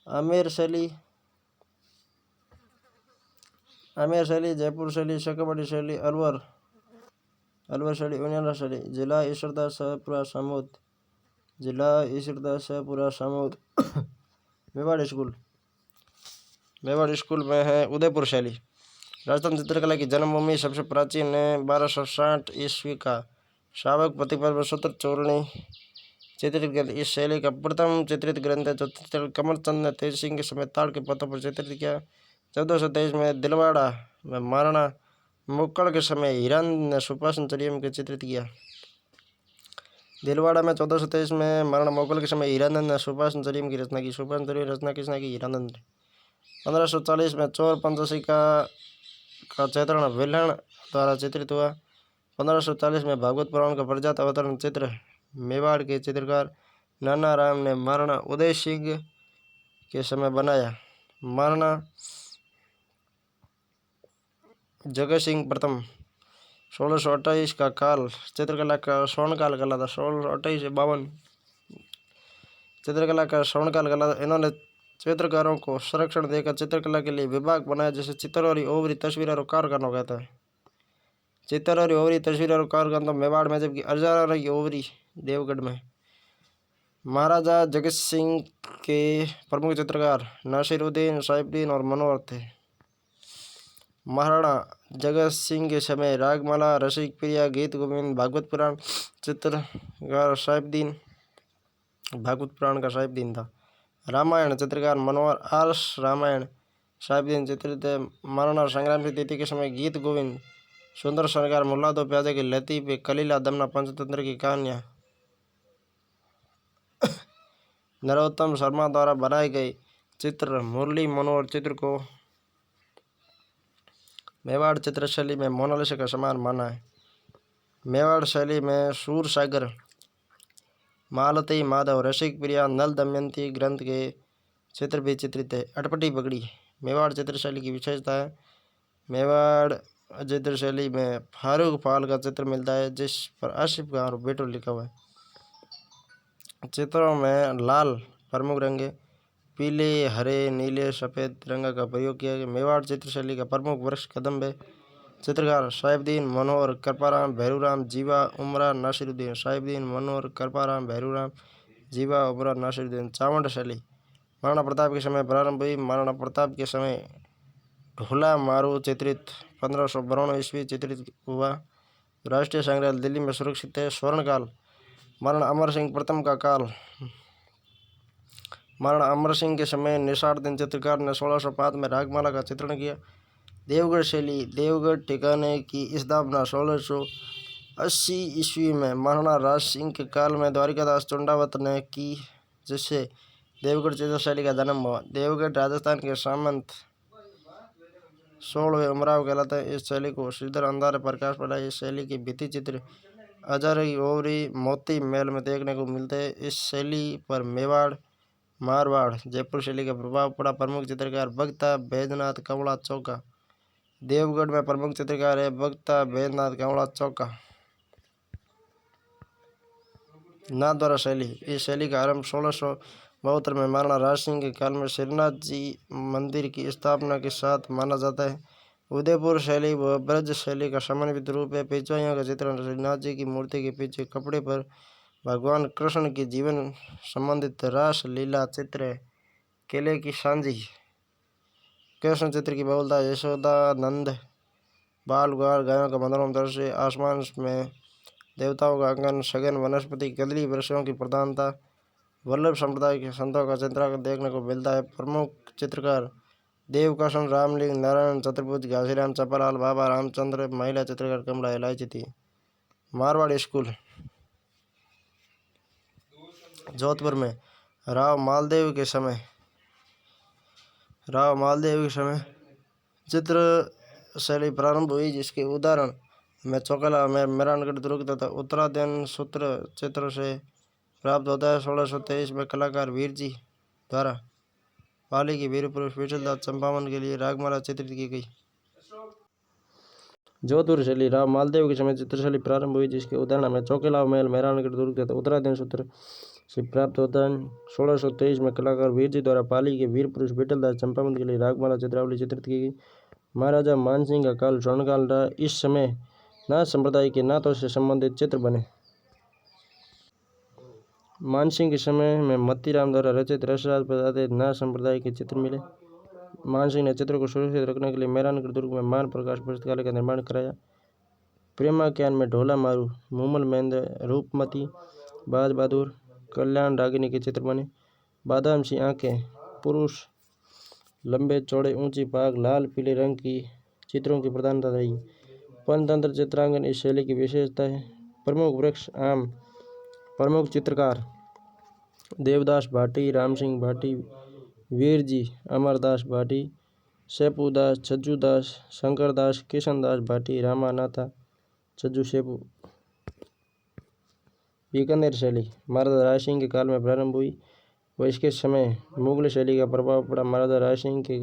आमेर शैली, आमेर शैली, जयपुर शैली, शकरवाड़ी शैली, अलवर, अलवर शैली, उनियाला शैली। जिला ईश्वरदास शाहपुरा सामोद, जिला ईश्वरदास शाहपुरा सामोद। मेवाड़ स्कूल, मेवाड़ स्कूल में है उदयपुर शैली। राजस्थान चित्रकला की जन्मभूमि सबसे प्राचीन है 1260 ईस्वी का शावक प्रतिपर्व सूत्र चौरणी चित्रित ग्रंथ। इस शैली का प्रथम चित्रित ग्रंथ है जो चित्रकार कमलचंद ने तेज सिंह के समय ताड़ के पत्तों पर चित्रित किया। 1423 में दिलवाड़ा में महाराणा मुक्कड़ के समय हीरानंद ने सुपासन चरियम के चित्रित किया। दिलवाड़ा में 1423 में महाराणा मुक्कड़ के समय हीरानंद ने सुपासन चरियम की रचना की। सुपासन चरियम रचना किसने की? हीरानंद ने। 1540 में चोर पंचसी का चित्रण विल्हण द्वारा चित्रित हुआ। 1540 में भागवत पुराण का प्रजात अवतरण चित्र मेवाड़ के चित्रकार नाना राम ने महाराणा उदय सिंह के समय बनाया। महाराणा जगत सिंह प्रथम 1628 का काल चित्रकला का स्वर्णकाल कहलाता। 1628 से 52 चित्रकला का स्वर्णकाल कहलाता। इन्होंने चित्रकारों को संरक्षण देकर चित्रकला के लिए विभाग बनाया, जैसे चित्रौरी, ओवरी, तस्वीर और कारखानों कहता है। चित्रौरी, ओवरी, तस्वीर और कारखान तो मेवाड़ में, जबकि अर्जारी, ओवरी देवगढ़ में। महाराजा जगत सिंह के प्रमुख चित्रकार नासिरुद्दीन, साइफुद्दीन और मनोहर थे। महाराणा जगत सिंह के समय रागमाला, रसिक प्रिया, गीत गोविंद, भागवत पुराण चित्रकार साहिबदीन, भागवत पुराण का साहिबदीन था। रामायण चित्रकार मनोहर आर्ष, रामायण साहिबदीन चित्रित है। महाराणा संग्राम की तिथि के समय गीत गोविंद, सुंदर सरकार, मुल्ला दो प्याजे की लतीफ़, कलीला दमना पंचतंत्र की कहानियाँ नरोत्तम शर्मा द्वारा बनाई गई चित्र, मुरली मनोहर चित्र को मेवाड़ चित्र शैली में मोनालिसा का समान माना है। मेवाड़ शैली में सूरसागर, मालती, माधव, रसिक प्रिया, नल दमयंती ग्रंथ के चित्र भी चित्रित है। अटपटी पगड़ी मेवाड़ चित्र शैली की विशेषता है। मेवाड़ चित्र शैली में फारूक पाल का चित्र मिलता है जिस पर आसिफ खान और बेटो लिखा हुआ है। चित्रों में लाल प्रमुख रंग है, पीले, हरे, नीले, सफ़ेद रंग का प्रयोग किया गया। मेवाड़ चित्र शैली का प्रमुख वृक्ष कदम्ब है। चित्रकार साहिबदीन, मनोहर, कृपाराम, भैरूराम, जीवा, उमरा, नासिरुद्दीन। साहिबदीन, मनोहर, कृपाराम, भैरूराम, जीवा, उमरा, नासिरुद्दीन। चावंड शैली महाराणा प्रताप के समय प्रारंभ हुई। महाराणा प्रताप के समय ढोला मारू चित्रित 1552 ईस्वी चित्रित हुआ। राष्ट्रीय संग्रहालय दिल्ली में सुरक्षित है। स्वर्णकाल महाराणा अमर सिंह प्रथम का काल। महाराणा अमर सिंह के समय निसारुद्दीन चित्रकार ने 1605 में रागमाला का चित्रण किया। देवगढ़ शैली देवगढ़ ठिकाने की स्थापना 1680 ईस्वी में महाराणा राज सिंह के काल में द्वारिकादास चुंडावत ने की, जिससे देवगढ़ चित्र शैली का जन्म हुआ। देवगढ़ राजस्थान के सामंत 16वें उमराव कहलाते हैं। इस शैली को श्रीधर अंधारे प्रकाश पड़ा। इस शैली के भित्ति चित्र अजरी ओवरी मोती महल में देखने को मिलते हैं। इस शैली पर मेवाड़, मारवाड़, जयपुर शैली का प्रभाव पड़ा। प्रमुख चित्रकार बगता, बैद्यनाथ, कंवड़ा, चौका। देवगढ़ में प्रमुख चित्रकार है बगता, बैद्यनाथ, कंवड़ा, चौका। नाथद्वारा शैली इस शैली का आरंभ 1672 में महाराणा राज सिंह के काल में श्रीनाथ जी मंदिर की स्थापना के साथ माना जाता है। उदयपुर शैली व ब्रज शैली का समन्वित रूप है। पेशवाइयों का चित्रण श्रीनाथ जी की मूर्ति के पीछे कपड़े पर भगवान कृष्ण के जीवन संबंधित रास लीला चित्र है। किले की सांझी कृष्ण चित्र की बहुलता, यशोदा नंद, बाल गुहार, गायों का मनोरम दृश्य, आसमान में देवताओं का अंगन, सघन वनस्पति, कदली वृक्षों की प्रधानता, वल्लभ संप्रदाय के संतों का चित्र देखने को मिलता है। प्रमुख चित्रकार देवकृष्ण, रामलिंग, नारायण चतुर्भुज, घासीराम, चपलाल, बाबा रामचंद्र। महिला चित्रकार कमला इलायची थी। मारवाड़ स्कूल जोधपुर में राव मालदेव के समय चित्र शैली प्रारंभ हुई, जिसके उदाहरण में चौकला में मेहरानगढ़ दुर्ग तथा उत्तरायण सूत्र चित्र से प्राप्त होता है। 1623 में कलाकार वीर जी द्वारा पाली की वीर पुरुष विठलदास चंपावन के लिए रागमाला चित्रित की गई। जोधपुर शैली राव मालदेव के समय चित्रशैली प्रारंभ हुई, जिसके उदाहरण में चौकेला महल, मेहरानगढ़ दुर्ग तथा उत्तरायण सूत्र से प्राप्त होता है। 1623 में कलाकार वीर जी द्वारा पाली के वीर पुरुष विठलदास चंपावत के लिए रागमाला चित्रावली चित्रित की गई। महाराजा मानसिंह का काल स्वर्णकाल रहा। इस समय नाथ संप्रदाय के नाथों से संबंधित चित्र बने। मानसिंह के समय में मत्तीराम द्वारा रचित रसराज पर आधारित नाथ संप्रदाय के चित्र मिले। मानसिंह ने चित्रों को सुरक्षित रखने के लिए मेहरानगढ़ दुर्ग में मान प्रकाश पुस्तकालय का निर्माण कराया। प्रेमाख्यान में ढोला मारू, मूमल महेंद्र, रूपमती, बाज बहादुर, कल्याण रागिनी के चित्र बने। बादाम सी आंखें, पुरुष, लंबे चौड़े ऊंची पाग, लाल पीले रंग की चित्रों की प्रधानता रही। पंचतंत्र चित्रांकन इस शैली की विशेषता है। प्रमुख वृक्ष आम। प्रमुख चित्रकार देवदास भाटी, राम सिंह भाटी, वीर जी, अमरदास भाटी, सेपुदास, छज्जूदास, शंकरदास, किशनदास भाटी, रामानाथा, छज्जू सेपू। बीकानेर शैली महाराजा राज सिंह के काल में प्रारंभ हुई व इसके समय मुगल शैली का प्रभाव पड़ा। महाराजा राज सिंह के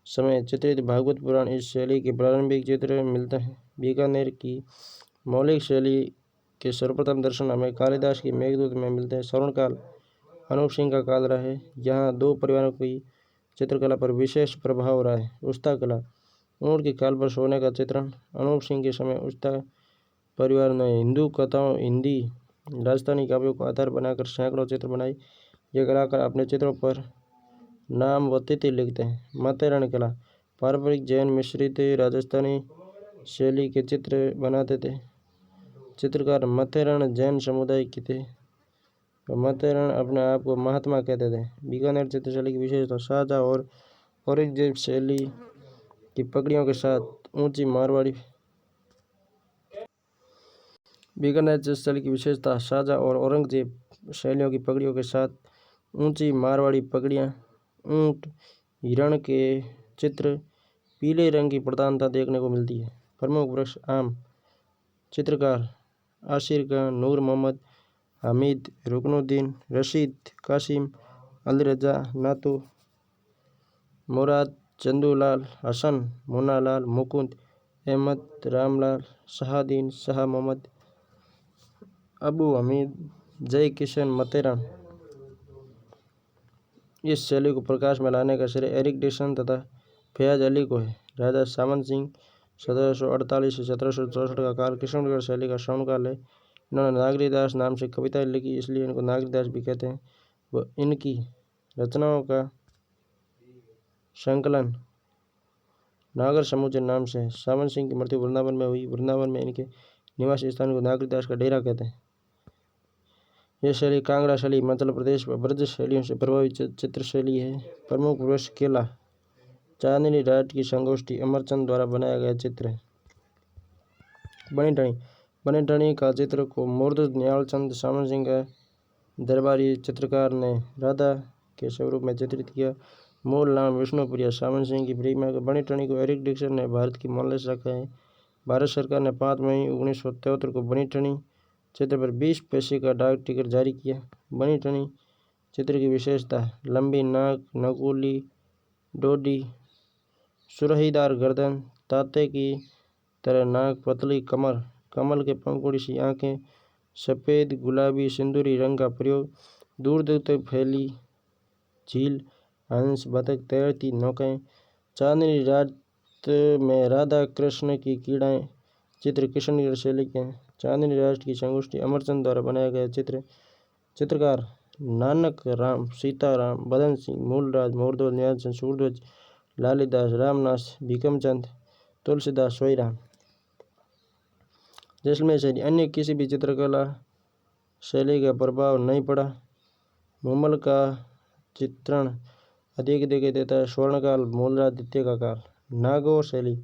समय चित्रित भागवत पुराण इस शैली के प्रारंभिक चित्र मिलते हैं। बीकानेर की मौलिक शैली के सर्वप्रथम दर्शन हमें कालिदास की मेघदूत में मिलते हैं। स्वर्णकाल अनूप सिंह का काल रहा है। यहाँ दो परिवारों की चित्रकला पर विशेष प्रभाव रहा है। उस्ता कला ऊँट के काल पर सोने का चित्रण। अनूप सिंह के समय उस्ता परिवार ने हिंदू कथाओं, हिंदी राजस्थानी काव्यों को आधार बनाकर सैकड़ों चित्र बनाए। ये कलाकार अपने चित्रों पर नाम व तिथि लिखते हैं। माथेरान कला पारंपरिक जैन मिश्रित राजस्थानी शैली के चित्र बनाते थे। चित्रकार माथेरन जैन समुदाय के थे। माथेरन अपने आप को महात्मा कहते थे। बीकानेर चित्रशैली की विशेषता शाहजहाँ और औरंगजेब शैली की पगड़ियों के साथ ऊंची मारवाड़ी। बीकानेर चित्रशैली की विशेषता शाहजहाँ और औरंगजेब शैलियों की पगड़ियों के साथ ऊंची मारवाड़ी पगड़ियाँ, ऊंट, हिरण के चित्र, पीले रंग की प्रधानता देखने को मिलती है। प्रमुख वृक्ष आम। चित्रकार आशिर खान, नूर मोहम्मद, हामिद, रुकनुद्दीन, रशीद, कासिम, अली रजा, नातू, मुराद, चंदूलाल, हसन, मुन्नालाल, मुकुंद, अहमद, रामलाल, शाहदीन, शाह मोहम्मद, अबू हमीद, जय किशन माथेरन। इस शैली को प्रकाश में लाने का श्रेय एरिक डिक्सन तथा फयाज अली को है। राजा सामंत सिंह 1748 से 1764 का काल किशनगढ़ शैली का स्वर्णकाल है। इन्होंने नागरीदास नाम से कविताएं लिखी, इसलिए इनको नागरीदास भी कहते हैं। व इनकी रचनाओं का संकलन नागर समुच्चय नाम से। सामंत सिंह की मृत्यु वृंदावन में हुई। वृंदावन में इनके निवास स्थान को नागरीदास का डेरा कहते हैं। यह शैली कांगड़ा शैली, हिमाचल प्रदेश व ब्रज शैलियों से प्रभावित चित्रशैली है। प्रमुख वृक्ष केला। चांदनी राठ की संगोष्ठी अमरचंद द्वारा बनाया गया चित्र है। बनीठणी। बनीठणी का चित्र को मूर्धज निहालचंद सामंत सिंह का दरबारी चित्रकार ने राधा के स्वरूप में चित्रित किया। मूल नाम विष्णुप्रिया, सामंत सिंह की प्रेमिका। बनीठणी को एरिक डिक्सन ने भारत की मोनालिसा रखा है। भारत सरकार ने 5 मई 1973 को बनीठणी चित्र पर 20 पैसे का डाक टिकट जारी किया। बनीठणी चित्र की विशेषता लंबी नाक, नकुली डोडी, सुरहीदार गर्दन, ताते की तरह नाक, पतली कमर, कमल के पंखुड़ी सी आंखें, सफ़ेद गुलाबी सिंदूरी रंग का प्रयोग, दूर दूर तक फैली झील, हंस, बतख, तैरती नौकाएं। चांदनी रात में राधा कृष्ण की क्रीड़ाएं। चित्र किशनगढ़ शैली के हैं। चांदनी राष्ट्र की संगोष्ठी अमरचंद द्वारा बनाया गया चित्र। चित्रकार नानक राम, सीताराम, बदन सिंह, मूलराज, मोरध्वज, न्यायचंद, सूरध्वज, लालीदास, रामनाथ, भीकमचंद, तुलसीदास, सोईराम। जैसलमेर शैली। अन्य किसी भी चित्रकला शैली का प्रभाव नहीं पड़ा। मुमल का चित्रण अधिक दिखाई देता है। स्वर्णकाल मूलराज द्वितीय का काल। नागौर शैली।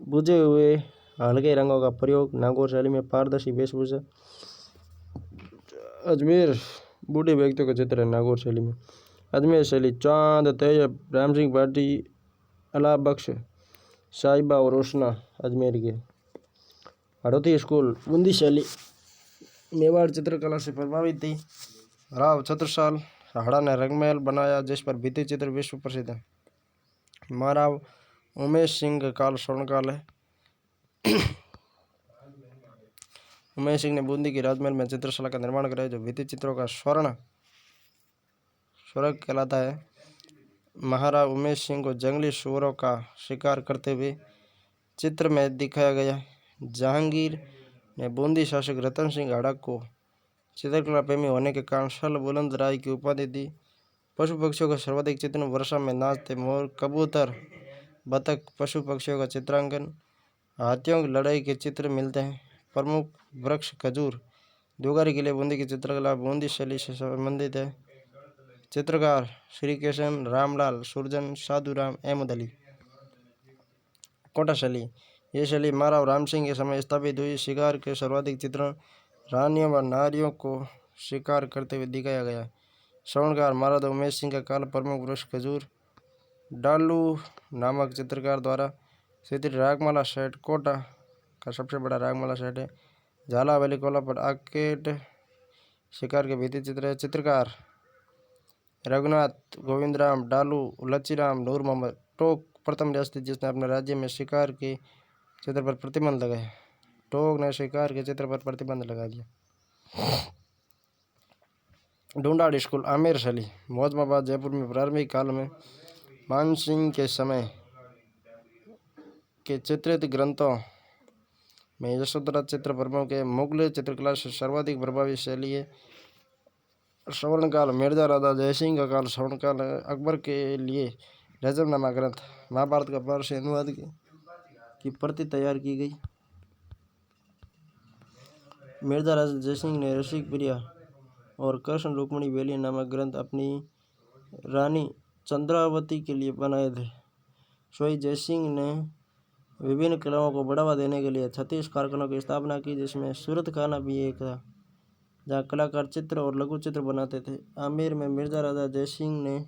बुझे हुए हल्के रंगों का प्रयोग। नागौर शैली में पारदर्शी वेशभूषा। अजमेर बूढ़े व्यक्तियों का चित्र है नागौर शैली में। अजमेर शैली। चांद, तैयब, राम सिंह भाटी, अला बख्श, साहिबा और रोशना अजमेर के। हड़ौती स्कूल। बूंदी शैली मेवाड़ चित्रकला से प्रभावित थी। राव छत्रसाल हाड़ा ने रंगमहल बनाया, जिस पर भित्ति चित्र विश्व प्रसिद्ध है। महाराव उमेश सिंह का काल स्वर्णकाल है। उमेश सिंह ने बूंदी की राजमहल में चित्रशाला का निर्माण कराया, जो भित्ति चित्रों का स्वर्ग कहलाता है। महाराव उमेश सिंह को जंगली सूअरों का शिकार करते हुए चित्र में दिखाया गया। जहांगीर ने बूंदी शासक रतन सिंह हाड़ा को चित्रकला प्रेमी होने के कारण सल बुलंद राय की उपाधि दी। पशु पक्षियों का सर्वाधिक चित्रण वर्षा में नाचते मोर, कबूतर, बतख, पशु पक्षियों का चित्रांकन, हाथियों की लड़ाई के चित्र मिलते हैं। प्रमुख वृक्ष खजूर। दुगारी किले बूंदी की चित्रकला बूंदी शैली से संबंधित है। चित्रकार श्री कृष्ण, रामलाल, सुरजन, साधुराम, अहमद अली। कोटा शैली। यह शैली महाराव राम सिंह के समय स्थापित हुई। शिकार के सर्वाधिक चित्रण रानियों व नारियों को शिकार करते हुए दिखाया गया। स्वर्णकार महाराजा उमेश सिंह का काल। प्रमुख वृक्ष खजूर। डालू नामक चित्रकार द्वारा चित्रित रागमाला सेट कोटा का सबसे बड़ा रागमाला सेट है। झालावाली कोला पर आर्केड शिकार के भित्ति चित्र है। चित्रकार रघुनाथ, गोविंदराम, डालू, लच्चीराम, नूर मोहम्मद। टोक प्रथम रियासती जिसने अपने राज्य में शिकार के चित्र पर प्रतिबंध लगाया। टोक ने शिकार के चित्र पर प्रतिबंध लगा दिया। ढूंढाड़ स्कूल। आमेर शैली। मौजमाबाद जयपुर में प्रारंभिक काल में मान सिंह के समय के चित्रित ग्रंथों में यशोधरा चित्र प्रमुख है। मुगल चित्रकला से सर्वाधिक प्रभावी शैली है। स्वर्णकाल मिर्जा राजा जयसिंह का काल स्वर्णकाल है। अकबर के लिए रजमनामा ग्रंथ। महाभारत का पारसी अनुवाद की की प्रति तैयार की गई। मिर्जा राजा जयसिंह ने रसिक प्रिया और कृष्ण रुक्मिणी बेली नामक ग्रंथ अपनी रानी चंद्रावती के लिए बनाए थे। सोई जयसिंह ने विभिन्न कलाओं को बढ़ावा देने के लिए 36 कारखानों की स्थापना की, जिसमें सूरत खाना भी एक था, जहाँ कलाकार चित्र और लघु चित्र बनाते थे। आमेर में मिर्जा राजा जयसिंह ने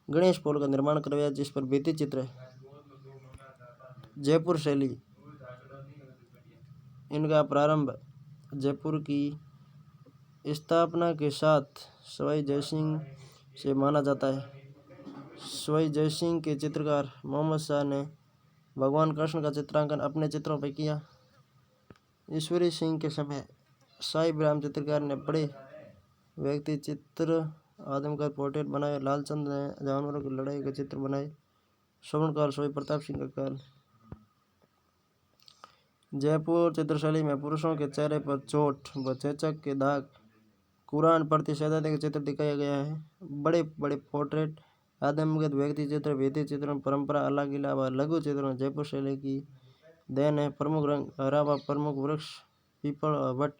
गणेश पोल का निर्माण करवाया, जिस पर भित्ति चित्र है। जयपुर शैली, इनका प्रारंभ जयपुर की स्थापना के साथ सवाई जयसिंह से माना जाता है। सवाई जयसिंह के चित्रकार मोहम्मद शाह ने भगवान कृष्ण का चित्रांकन अपने चित्रों पर किया। ईश्वरी सिंह के समय साहिब राम चित्रकार ने बड़े व्यक्ति चित्र, आदमकद पोर्ट्रेट बनाए। लालचंद ने जानवरों की लड़ाई के चित्र बनाए। स्वर्णकाल सोई प्रताप सिंह का काल। जयपुर चित्रशैली में पुरुषों के चेहरे पर चोट व चेचक के दाग, कुरान प्रति शहजादे के चित्र दिखाया गया है। बड़े बड़े पोर्ट्रेट, आदमकद व्यक्ति चित्र, भित्ति चित्रण परंपरा अलग व लघु चित्रण जयपुर शैली की देन है। प्रमुख रंग हरा व प्रमुख वृक्ष पीपल और वट।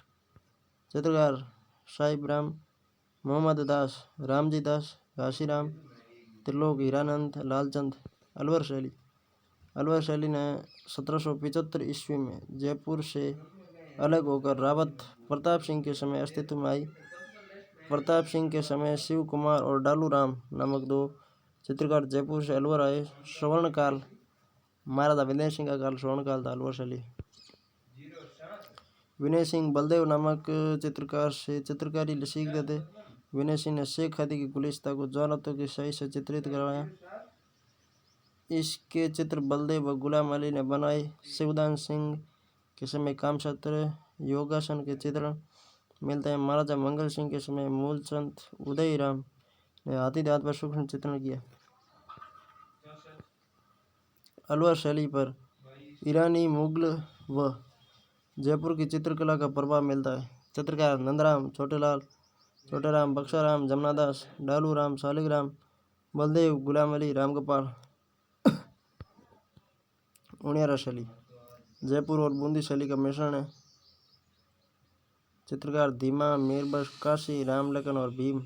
चित्रकार साहिब राम, मोहम्मद दास, रामजी दास, घासीराम, त्रिलोक, हीरानंद, लालचंद। अलवर शैली, अलवर शैली ने 1775 ईस्वी में जयपुर से अलग होकर रावत प्रताप सिंह के समय अस्तित्व में आई। प्रताप सिंह के समय शिव कुमार और डालू राम नामक 2 चित्रकार जयपुर से अलवर आए। स्वर्णकाल महाराजा विनय सिंह का काल स्वर्णकाल था अलवर शैली। विनय सिंह बलदेव नामक चित्रकार से चित्रकारी सीखते थे। विनय सिंह ने शेख खादी की गुलिस्ता को ज्वालातों की शाही से चित्रित करवाया। इसके चित्र बलदेव व गुलाम अली ने बनाए। शिवदान सिंह के समय कामछत्र, योगासन के चित्र मिलते हैं। महाराजा मंगल सिंह के समय मूलचंद उदयराम ने हाथी दांत पर सूक्ष्म चित्रण किया। अलवर शैली पर ईरानी, मुगल व जयपुर की चित्रकला का प्रभाव मिलता है। चित्रकार नंदराम, छोटेलाल, छोटेराम, बक्साराम, जमनादास, डालूराम, शालिग्राम, बलदेव, गुलाम अली, रामगोपाल। उनियारा शैली जयपुर और बूंदी शैली का मिश्रण है। चित्रकार धीमा, मीरबख्श, काशी, रामलखन और भीम।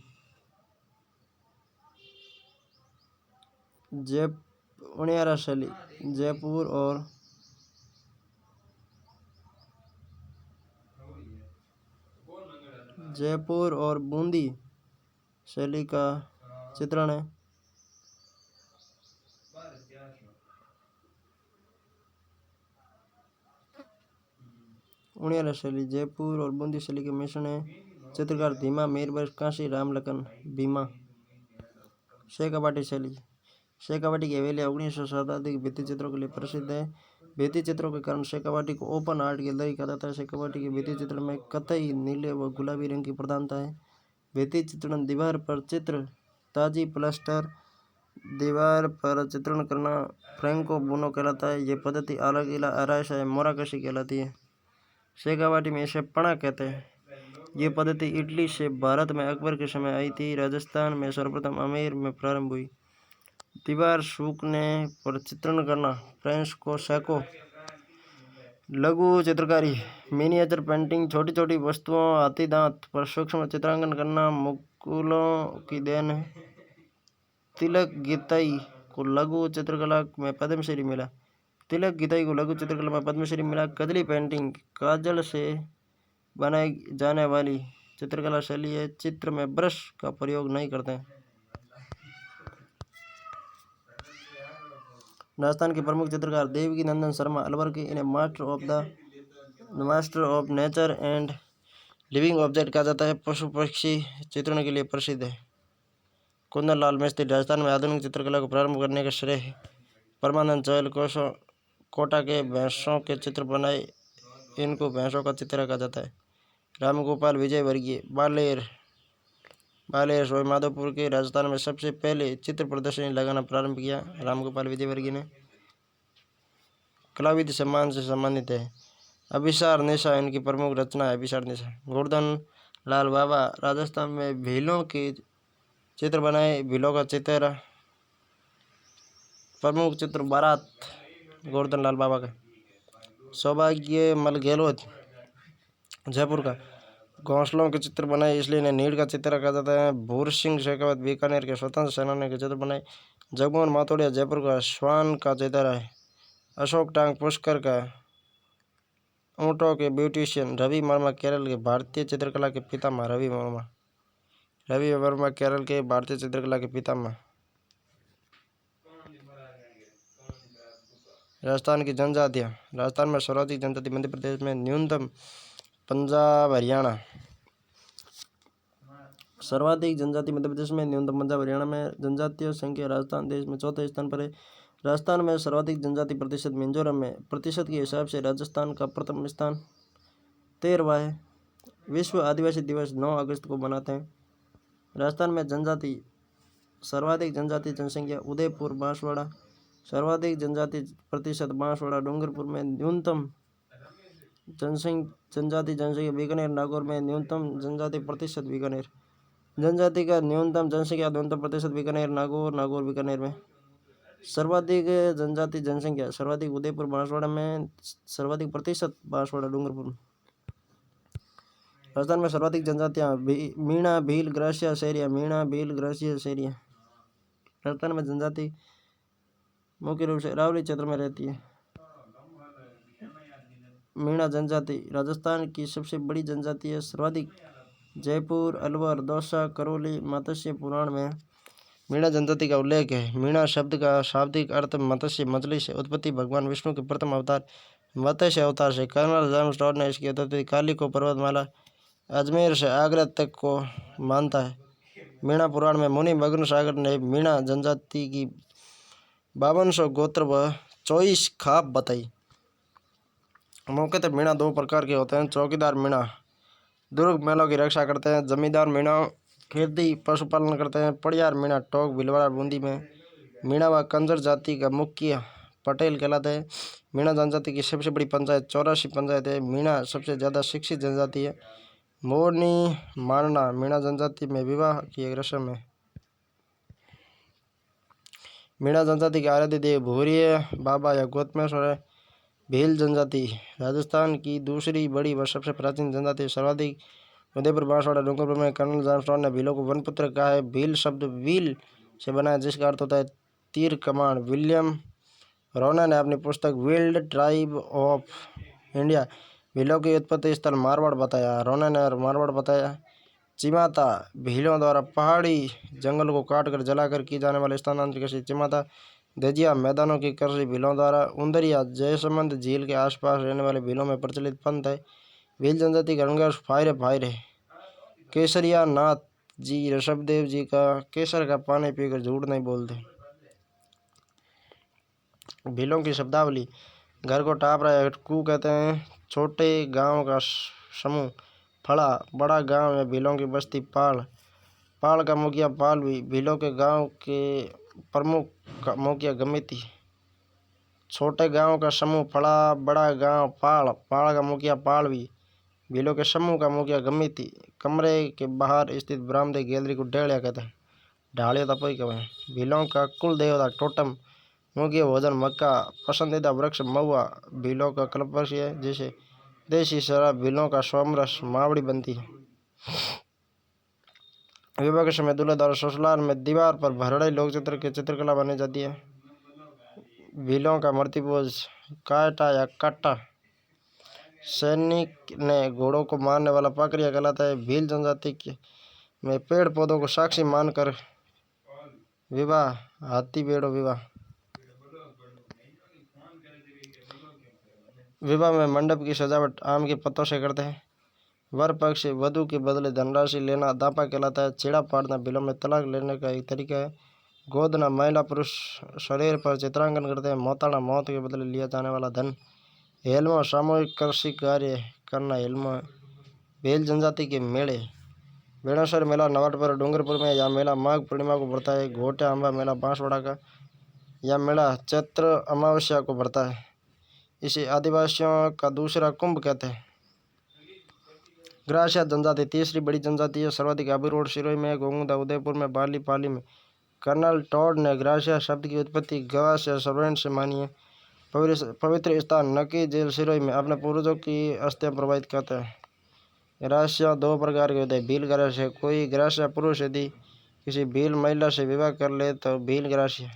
उनियारा शैली जयपुर और बूंदी शैली का चित्रण है। उनियारा शैली जयपुर और बूंदी शैली के मिश्रण है। चित्रकार धीमा, मीरबख्श, काशी, रामलखन, भीमा। शेखावाटी शैली, शेखावाटी की हवेली 19वीं शताब्दी की भित्ति चित्रों के लिए प्रसिद्ध है। भित्ति चित्रों के कारण शेखावाटी को ओपन आर्ट गैलरी कहा जाता है। शेखावाटी के भित्ति चित्रण में कथई, नीले व गुलाबी रंग की प्रधानता है। भित्ति चित्रण दीवार पर चित्र, ताजी प्लास्टर दीवार पर चित्रण करना फ्रेंको बुनो कहलाता है। ये पद्धति अलग किला, आराइश है, मोराकशी कहलाती है। शेखावाटी में इसे पणा कहते हैं। ये पद्धति इटली से भारत में अकबर के समय आई थी। राजस्थान में सर्वप्रथम आमेर में प्रारंभ हुई। दीवार सूखने पर चित्रण करना फ्रेस्को सैको। लघु चित्रकारी, मिनिएचर पेंटिंग, छोटी छोटी वस्तुओं, हाथी दांत पर सूक्ष्म चित्रांकन करना मुगलों की देन है। तिलक गीताई को लघु चित्रकला में पद्मश्री मिला। कजली पेंटिंग काजल से बनाई जाने वाली चित्रकला शैली है। चित्र में ब्रश का प्रयोग नहीं करते हैं। राजस्थान के प्रमुख चित्रकार देवकी नंदन शर्मा अलवर के, इन्हें master of nature and living object कहा जाता है। पशु पक्षी चित्रण के लिए प्रसिद्ध है। कुंदन लाल मिस्त्री राजस्थान में आधुनिक चित्रकला को प्रारंभ करने का श्रेय परमानंद चहल कोटा के भैंसों के चित्र बनाए। इनको भैंसों का चित्र कहा जाता है। रामगोपाल विजयवर्गीय बालेर सोई माधोपुर के राजस्थान में सबसे पहले चित्र प्रदर्शनी लगाना प्रारंभ किया। रामगोपाल विजयवर्गीय ने कलाविद सम्मान से सम्मानित है। अभिसार निशा इनकी प्रमुख रचना है। अभिसार निशा। गोवर्धन लाल बाबा राजस्थान में भीलों के चित्र बनाए। भीलों का चित्र प्रमुख चित्र बारात गोवर्धन लाल बाबा का। सौभाग्य मल गहलोत जयपुर का घोंसलों के चित्र बनाए इसलिए इन्हें नीड़ का चित्र कहा जाता है। भूर सिंह शेखावत बीकानेर के स्वतंत्र सेनानी के चित्र बनाए। जगमोहन माथोड़िया जयपुर का श्वान का चित्र है। अशोक टांग पुष्कर का ऊँटों के ब्यूटिशियन। रवि वर्मा केरल के भारतीय चित्रकला के पितामह। रवि वर्मा केरल के भारतीय चित्रकला के पितामह। राजस्थान की जनजातियाँ। राजस्थान में सर्वाधिक जनजाति मध्य प्रदेश में न्यूनतम पंजाब हरियाणा। सर्वाधिक जनजाति मध्य प्रदेश में न्यूनतम पंजाब हरियाणा में। जनजातीय संख्या राजस्थान देश में चौथे स्थान पर है। राजस्थान में सर्वाधिक जनजाति प्रतिशत मिजोरम में। प्रतिशत के हिसाब से राजस्थान का प्रथम स्थान 13वां है। विश्व आदिवासी दिवस 9 अगस्त को मनाते हैं। राजस्थान में जनजाति सर्वाधिक जनजाति जनसंख्या उदयपुर बांसवाड़ा। सर्वाधिक जनजाति प्रतिशत बांसवाड़ा। डूंगरपुर में न्यूनतम जनजाति जनसंख्या। बीकानेर नागौर में न्यूनतम जनजाति प्रतिशत। बीकानेर जनजाति का न्यूनतम जनसंख्या न्यूनतम प्रतिशत। बीकानेर नागौर बीकानेर में। सर्वाधिक जनजाति जनसंख्या सर्वाधिक उदयपुर बांसवाड़ा में। सर्वाधिक प्रतिशत बांसवाड़ा डूंगरपुर में। राजस्थान में सर्वाधिक जनजातियाँ मीणा भील ग्रासिया शहरिया। मीणा भील ग्रासिया शहरिया। राजस्थान में जनजाति मुख्य रूप से अरावली क्षेत्र में रहती है। मीणा जनजाति राजस्थान की सबसे बड़ी जनजाति है। सर्वाधिक जयपुर अलवर दौसा करौली मत्स्य पुराण में मीणा जनजाति का उल्लेख है। मीणा शब्द का शाब्दिक अर्थ मत्स्य मछली से उत्पत्ति भगवान विष्णु के प्रथम अवतार मत्स्य अवतार से। कर्नल जेम्स टॉड ने इसकी उत्पत्ति काली को पर्वतमाला अजमेर से आगरा तक को मानता है। मीणा पुराण में मुनि मग्न सागर ने मीणा जनजाति की 5200 गोत्र व 24 खाप बताई। मुख्यतः मीणा दो प्रकार के होते हैं। चौकीदार मीणा दुर्ग महलों की रक्षा करते हैं। जमींदार मीणा खेती पशुपालन करते हैं। पड़ियार मीणा टोक भीलवाड़ा बूंदी में। मीणा व कंजर जाति का मुखिया पटेल कहलाता है। मीणा जनजाति की सबसे बड़ी पंचायत 84 पंचायत है। मीणा सबसे ज़्यादा शिक्षित जनजाति है। मोरनी मारना मीणा जनजाति में विवाह की एक रस्म है। मीणा जनजाति के आराध्य देव भूरिया बाबा या गौतमेश्वर है। भील जनजाति राजस्थान की दूसरी बड़ी व सबसे प्राचीन जनजाति। सर्वाधिक उदयपुर बांसवाड़ा डूंगरपुर में। कर्नल जेम्स टॉड ने भीलों को वनपुत्र कहा है। भील शब्द व्हील से बना है जिसका अर्थ होता है तीर कमान। विलियम रोना ने अपनी पुस्तक विल्ड ट्राइब ऑफ इंडिया भीलों की उत्पत्ति स्थल मारवाड़ बताया। रोना ने मारवाड़ बताया। चिमाता भीलों द्वारा पहाड़ी जंगल को काटकर जलाकर की जाने वाले स्थानांतरित कृषि। चिमाता दजिया मैदानों की कृषि भीलों द्वारा। उंदरिया जयसमंद झील के आसपास रहने वाले भीलों में प्रचलित पंथ है। भील जनजाति का रंगर्ष फायरे केसरिया नाथ जी ऋषभदेव जी का केसर का पानी पीकर झूठ नहीं बोलते। भीलों की शब्दावली घर को टापरा या कू कहते हैं। छोटे गांव का समूह फड़ा। बड़ा गांव है भीलों की बस्ती पाल का मुखिया पालवी। भीलों के गांव के प्रमुख मुखिया गमिती। छोटे गांव का समूह फड़ा। बड़ा गांव पाल का मुखिया पालवी। भीलों के समूह का मुखिया गमिती। कमरे के बाहर स्थित बरामदे गैलरी को ढेड़िया कहते हैं। ढालिया तपोई कहते। भीलों का कुल देवता टोटम मुखिया भोजन मक्का। पसंदीदा वृक्ष महुआ। भीलों का कल्पवृक्ष है जिसे देसी शराब भीलों का सोमरस मावड़ी बनती है। विवाह के समय दूल्हे द्वारा ससुराल में दीवार पर भरड़े लोक चित्र की चित्रकला बनाई जाती है। भीलों का मूर्तिपूज काटा या काटा सैनिक ने घोड़ों को मारने वाला पकड़िया कहलाता है। भील जनजाति में पेड़ पौधों को साक्षी मानकर विवाह हाथी बेड़ो विवाह। विवाह में मंडप की सजावट आम के पत्तों से करते हैं। वर पक्ष वधु के बदले धनराशि लेना दापा कहलाता है। छेड़ा पाड़ना भीलों में तलाक लेने का एक तरीका है। गोदना महिला पुरुष शरीर पर चित्रांकन करते हैं। मोताना मौत के बदले लिया जाने वाला धन। हेलमा सामूहिक कृषि कार्य करना हेलमा। भील जनजाति के मेले बेणेश्वर मेला नवाटपुर डूंगरपुर में। यह मेला माघ पूर्णिमा को बढ़ता है। घोटिया अम्बा मेला बांसवाड़ा का। यह मेला चैत्र अमावस्या को बढ़ता है। इसे आदिवासियों का दूसरा कुंभ कहते हैं। ग्रासिया जनजाति तीसरी बड़ी जनजाति है। सर्वाधिक आबू रोड सिरोही में। गोंगदा उदयपुर में। बाली पाली में। कर्नल टॉड ने ग्रासिया शब्द की उत्पत्ति गवा से सर्वेंट से मानी है। पवित्र स्थान नकी जेल सिरोही में अपने पूर्वजों की अस्थियां प्रवाहित करते हैं। ग्राह्य दो प्रकार के होते हैं। भील ग्राह्य, कोई ग्राह्य पुरुष यदि किसी भील महिला से विवाह कर ले तो भील ग्राह्य,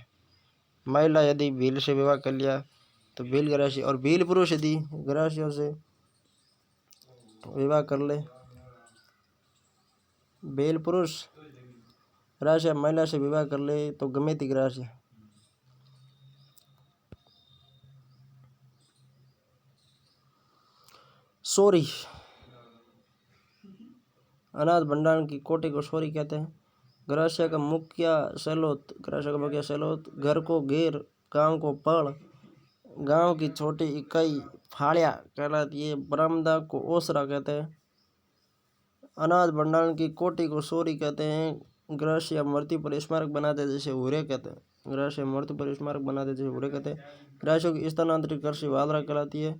महिला यदि भील से विवाह कर लिया तो भील ग्राह्य, और भील पुरुष यदि ग्राह्यों से विवाह कर ले, भील पुरुष ग्राह्य महिला से विवाह कर ले तो गमेती ग्राह्य। सोरी, अनाज भंडारण की कोटे को सोरी कहते हैं। ग्राह्य का मुख्य स्रोत घर को घेर, गांव को पड़, गांव की छोटी इकाई फाड़िया कहलाती है। बरामदा को ओसरा कहते हैं। अनाज भंडारण की कोटी को सोरी कहते हैं। ग्राह्य मृत्यु पर स्मारक बनाते जैसे हुरे कहते हैं। ग्राह्य मृत्यु पर स्मारक बनाते जैसे हुरे कहते हैं। ग्राह्यों की स्थानांतरित कृषि वादरा कहलाती है।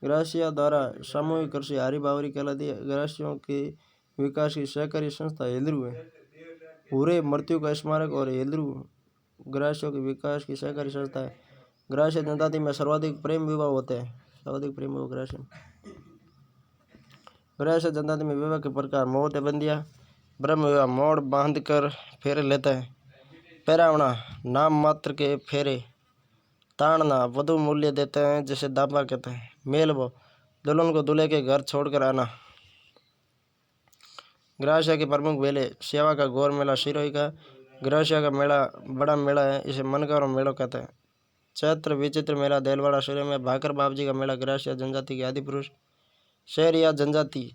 ग्राह्य द्वारा सामूहिक कृषि हरी बावरी कहलाती है। ग्राह्यों के विकास की सहकारी संस्था हेलरू है। हुरे मृत्यु का स्मारक और हेलरू ग्राह्यों के विकास की सहकारी संस्था है। ग्राह्य जनजाति में सर्वाधिक प्रेम विवाह होते हैं। सर्वाधिक प्रेम विवाह ग्राह्य जनजाति में विवाह के प्रकार मोहते बंदिया, ब्रह्म विवाह मोड़ बांध कर फेरे लेते हैं। पैरावना नाम मात्र के फेरे, ताड़ना वधु मूल्य देते हैं जिसे दाबा कहते हैं। मेलबो दुल्हन को दूल्हे के घर छोड़कर आना। ग्राह्य के प्रमुख मेले सेवा का गौर मेला सिरोही का। ग्राह्य का मेला बड़ा मेला है, इसे मनकारो मेला कहते हैं। चैत्र विचित्र मेला देलवाड़ा सिरोही में। भाकर बाबजी का मेला ग्राह्य जनजाति के आदि पुरुष। शहरिया जनजाति,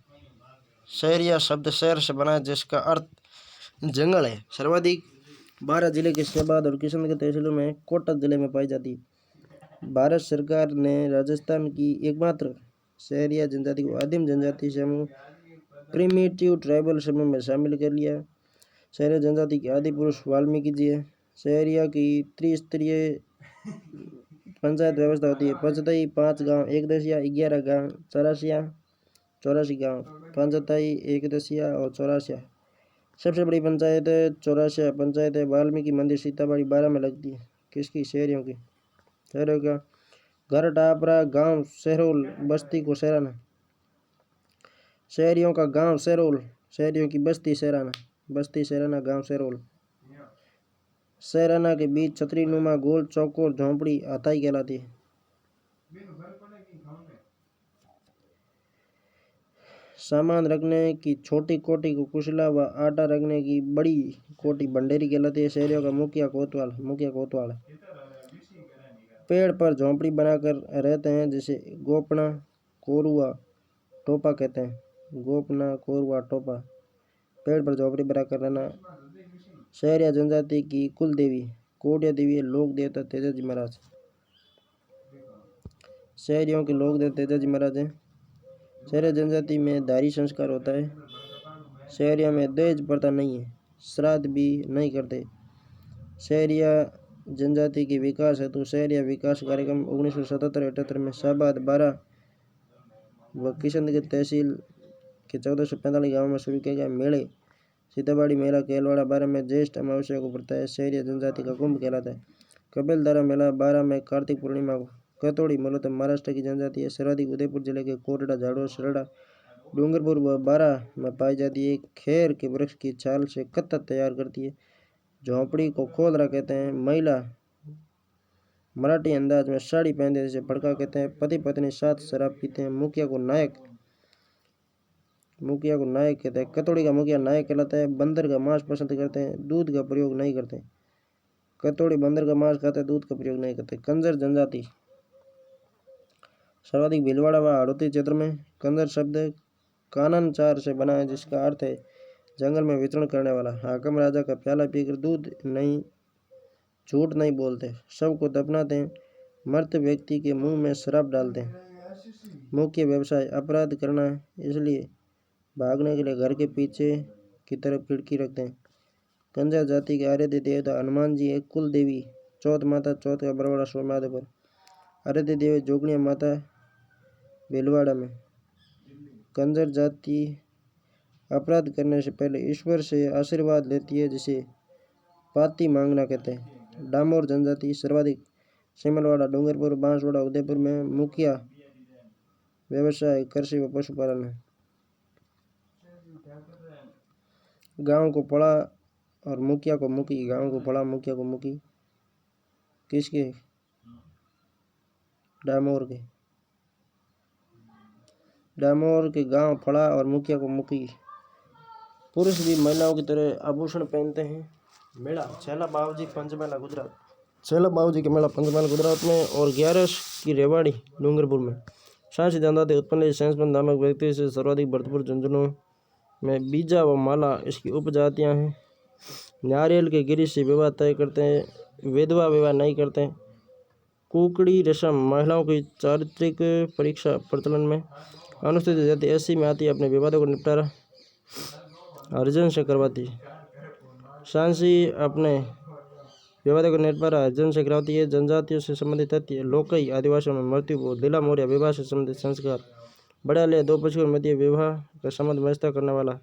शहरिया शब्द शहर से बना है जिसका अर्थ जंगल है। सर्वाधिक 12 जिले के शहबाद और किशनगंज तहसीलों में कोटा जिले में पाई जाती है। भारत सरकार ने राजस्थान की एकमात्र शहरिया जनजाति को आदिम जनजाति समूह प्रिमिटिव ट्राइबल समूह में शामिल कर लिया। शहरिया जनजाति के आदि पुरुष वाल्मीकि जी है। शहरिया की त्रिस्तरीय पंचायत व्यवस्था होती है। पंचतई 5 गांव, एक दसिया 11 गांव, 84 गांव, पंचतई, एक दसिया और 84। सबसे बड़ी पंचायत 84 पंचायत है। वाल्मीकि मंदिर सीताबाड़ी 12 में लगती है। किसकी? शहरियों की। शहरों का घर टापरा गांव सहरोल, बस्ती को सराना। शहरियों का गांव सहरोल, शहरियों की बस्ती सराना, बस्ती सराना गांव सहरोल। सराना के बीच छतरी नुमा गोल चौकोर झोंपड़ी हथाई कहलाती है। सामान रखने की छोटी कोटी को कुशला व आटा रखने की बड़ी कोटी भंडेरी कहलाती है। शहरियों का मुखिया कोतवाल। पेड़ पर झोंपड़ी बनाकर रहते हैं जिसे गोपना कोरुआ टोपा कहते हैं। गोपना कोरुआ टोपा, पेड़ पर झोंपड़ी बनाकर रहना। शहरिया जनजाति की कुल देवी कोडिया देवी है। लोक देवता तेजाजी महाराज। शहरियों के लोक देवता तेजाजी महाराज हैं। शहरिया जनजाति में धारी संस्कार होता है। शहरिया में दहेज प्रथा नहीं है, श्राद्ध भी नहीं करते। शहरिया जनजाति के विकास हेतु शहरिया विकास कार्यक्रम 1977-78 में शाहबाद 12 व किशनगंज तहसील के 1445 गाँव में शुरू किया गया। मेले सीताबाड़ी मेला केलवाड़ा 12 में ज्येष्ठ अमावस्या को पड़ता है। शहरिया जनजाति का कुंभ कहलाता है। कपिलधारा मेला 12 में कार्तिक पूर्णिमा को। कतोड़ी मूलतः महाराष्ट्र की जनजाति है। सर्वाधिक उदयपुर जिले के कोटड़ा, झाड़ू, सरड़ा, डूंगरपुर व 12 में पाई जाती है। खेर के वृक्ष की छाल से कत्ता तैयार करती है। झोंपड़ी को खोदरा कहते हैं। महिला मराठी अंदाज में साड़ी पहनते जिसे भड़का कहते हैं। पति पत्नी साथ शराब पीते हैं। मुखिया को नायक कहते हैं। कतोड़ी का मुखिया नायक कहलाता है। बंदर का मांस पसंद करते हैं, दूध का प्रयोग नहीं करते। कतोड़ी बंदर का मांस खाते हैं, दूध का प्रयोग नहीं करते। कंजर जनजाति सर्वाधिक भीलवाड़ा व हाड़ौती क्षेत्र में। कंजर शब्द काननचार से बना है जिसका अर्थ है जंगल में विचरण करने वाला। हाकम राजा का प्याला पीकर दूध नहीं, झूठ नहीं बोलते, सबको दफनाते हैं, मृत व्यक्ति के मुंह में शराब डालते हैं। मुख्य व्यवसाय अपराध करना है, इसलिए भागने के लिए घर के पीछे की तरफ खिड़की रखते हैं। कंजर जाति के आराध्य देवता हनुमान जी है। कुल देवी चौथ माता, चौथ का बरवाड़ा सोमनाथपुर। आराध्य देवी जोगणिया माता भीलवाड़ा में। कंजर जाति अपराध करने से पहले ईश्वर से आशीर्वाद लेती है जिसे पाती मांगना कहते हैं। डामोर जनजाति सर्वाधिक सिमलवाड़ा, डूंगरपुर, बांसवाड़ा, उदयपुर में मुखिया व्यवसाय कृषि व पशुपालन है। गांव को पड़ा और मुखिया को मुखी, गांव को पड़ा मुखिया को मुखी, किसके? डामोर के। डामोर के गांव फड़ा और मुखिया को मुखी। पुरुष भी महिलाओं की तरह आभूषण पहनते हैं। मेला छैला बावजी पंचमेला गुजरात। छैला बावजी के मेला पंचमेला गुजरात में और 11 की रेवाड़ी डूंगरपुर में। सांची जनजाति उत्पन्न सेंसपन नामक व्यक्ति से सर्वाधिक भरतपुर झुंझुनू में बीजा व माला इसकी उपजातियां हैं। नारियल के गिरी से विवाह तय करते हैं, विधवा विवाह नहीं करते। कुकड़ी रस्म महिलाओं की चारित्रिक परीक्षा प्रचलन में। अनुसूचित जाति 80 में आती है, अपने विवादों को निपटारा हरिजन से करवाती है। सांसी अपने विवादों को निपटारा हरिजन से करवाती है। जनजातियों से संबंधित तथ्य है। लोकई आदिवासियों में मृत्यु को दिला मोरिया विवाह से संबंधित संस्कार। बड़ा लिया 2 पक्षों के मध्य विवाह का संबंध मध्यस्थता करने वाला।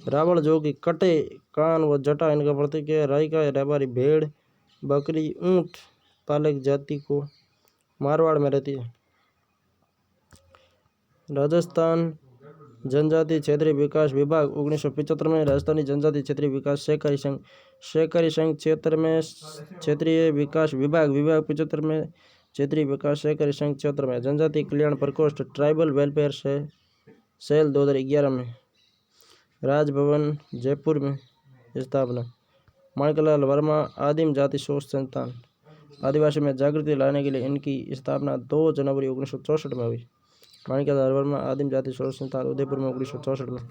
रावण जो कि कटे कान व जटा इनका प्रतीक है। रायका रबारी भेड़ बकरी ऊंट पालक जाति को मारवाड़ में रहती है। राजस्थान जनजाति क्षेत्रीय विकास विभाग 1975 में। राजस्थानी जनजाति क्षेत्रीय विकास सहकारी संघ क्षेत्र में क्षेत्रीय विकास विभाग 75 में। क्षेत्रीय विकास सहकारी संघ क्षेत्र में। जनजाति कल्याण प्रकोष्ठ ट्राइबल वेलफेयर सेल 2011 में। राजभवन जयपुर में स्थापना। माणिकलाल वर्मा आदिम जाति शोध संस्थान। आदिवासी में जागृति लाने के लिए इनकी स्थापना 2 जनवरी 1964 में हुई। माणिकलाल वर्मा आदिम जाति शोध संस्थान उदयपुर में 1964 में।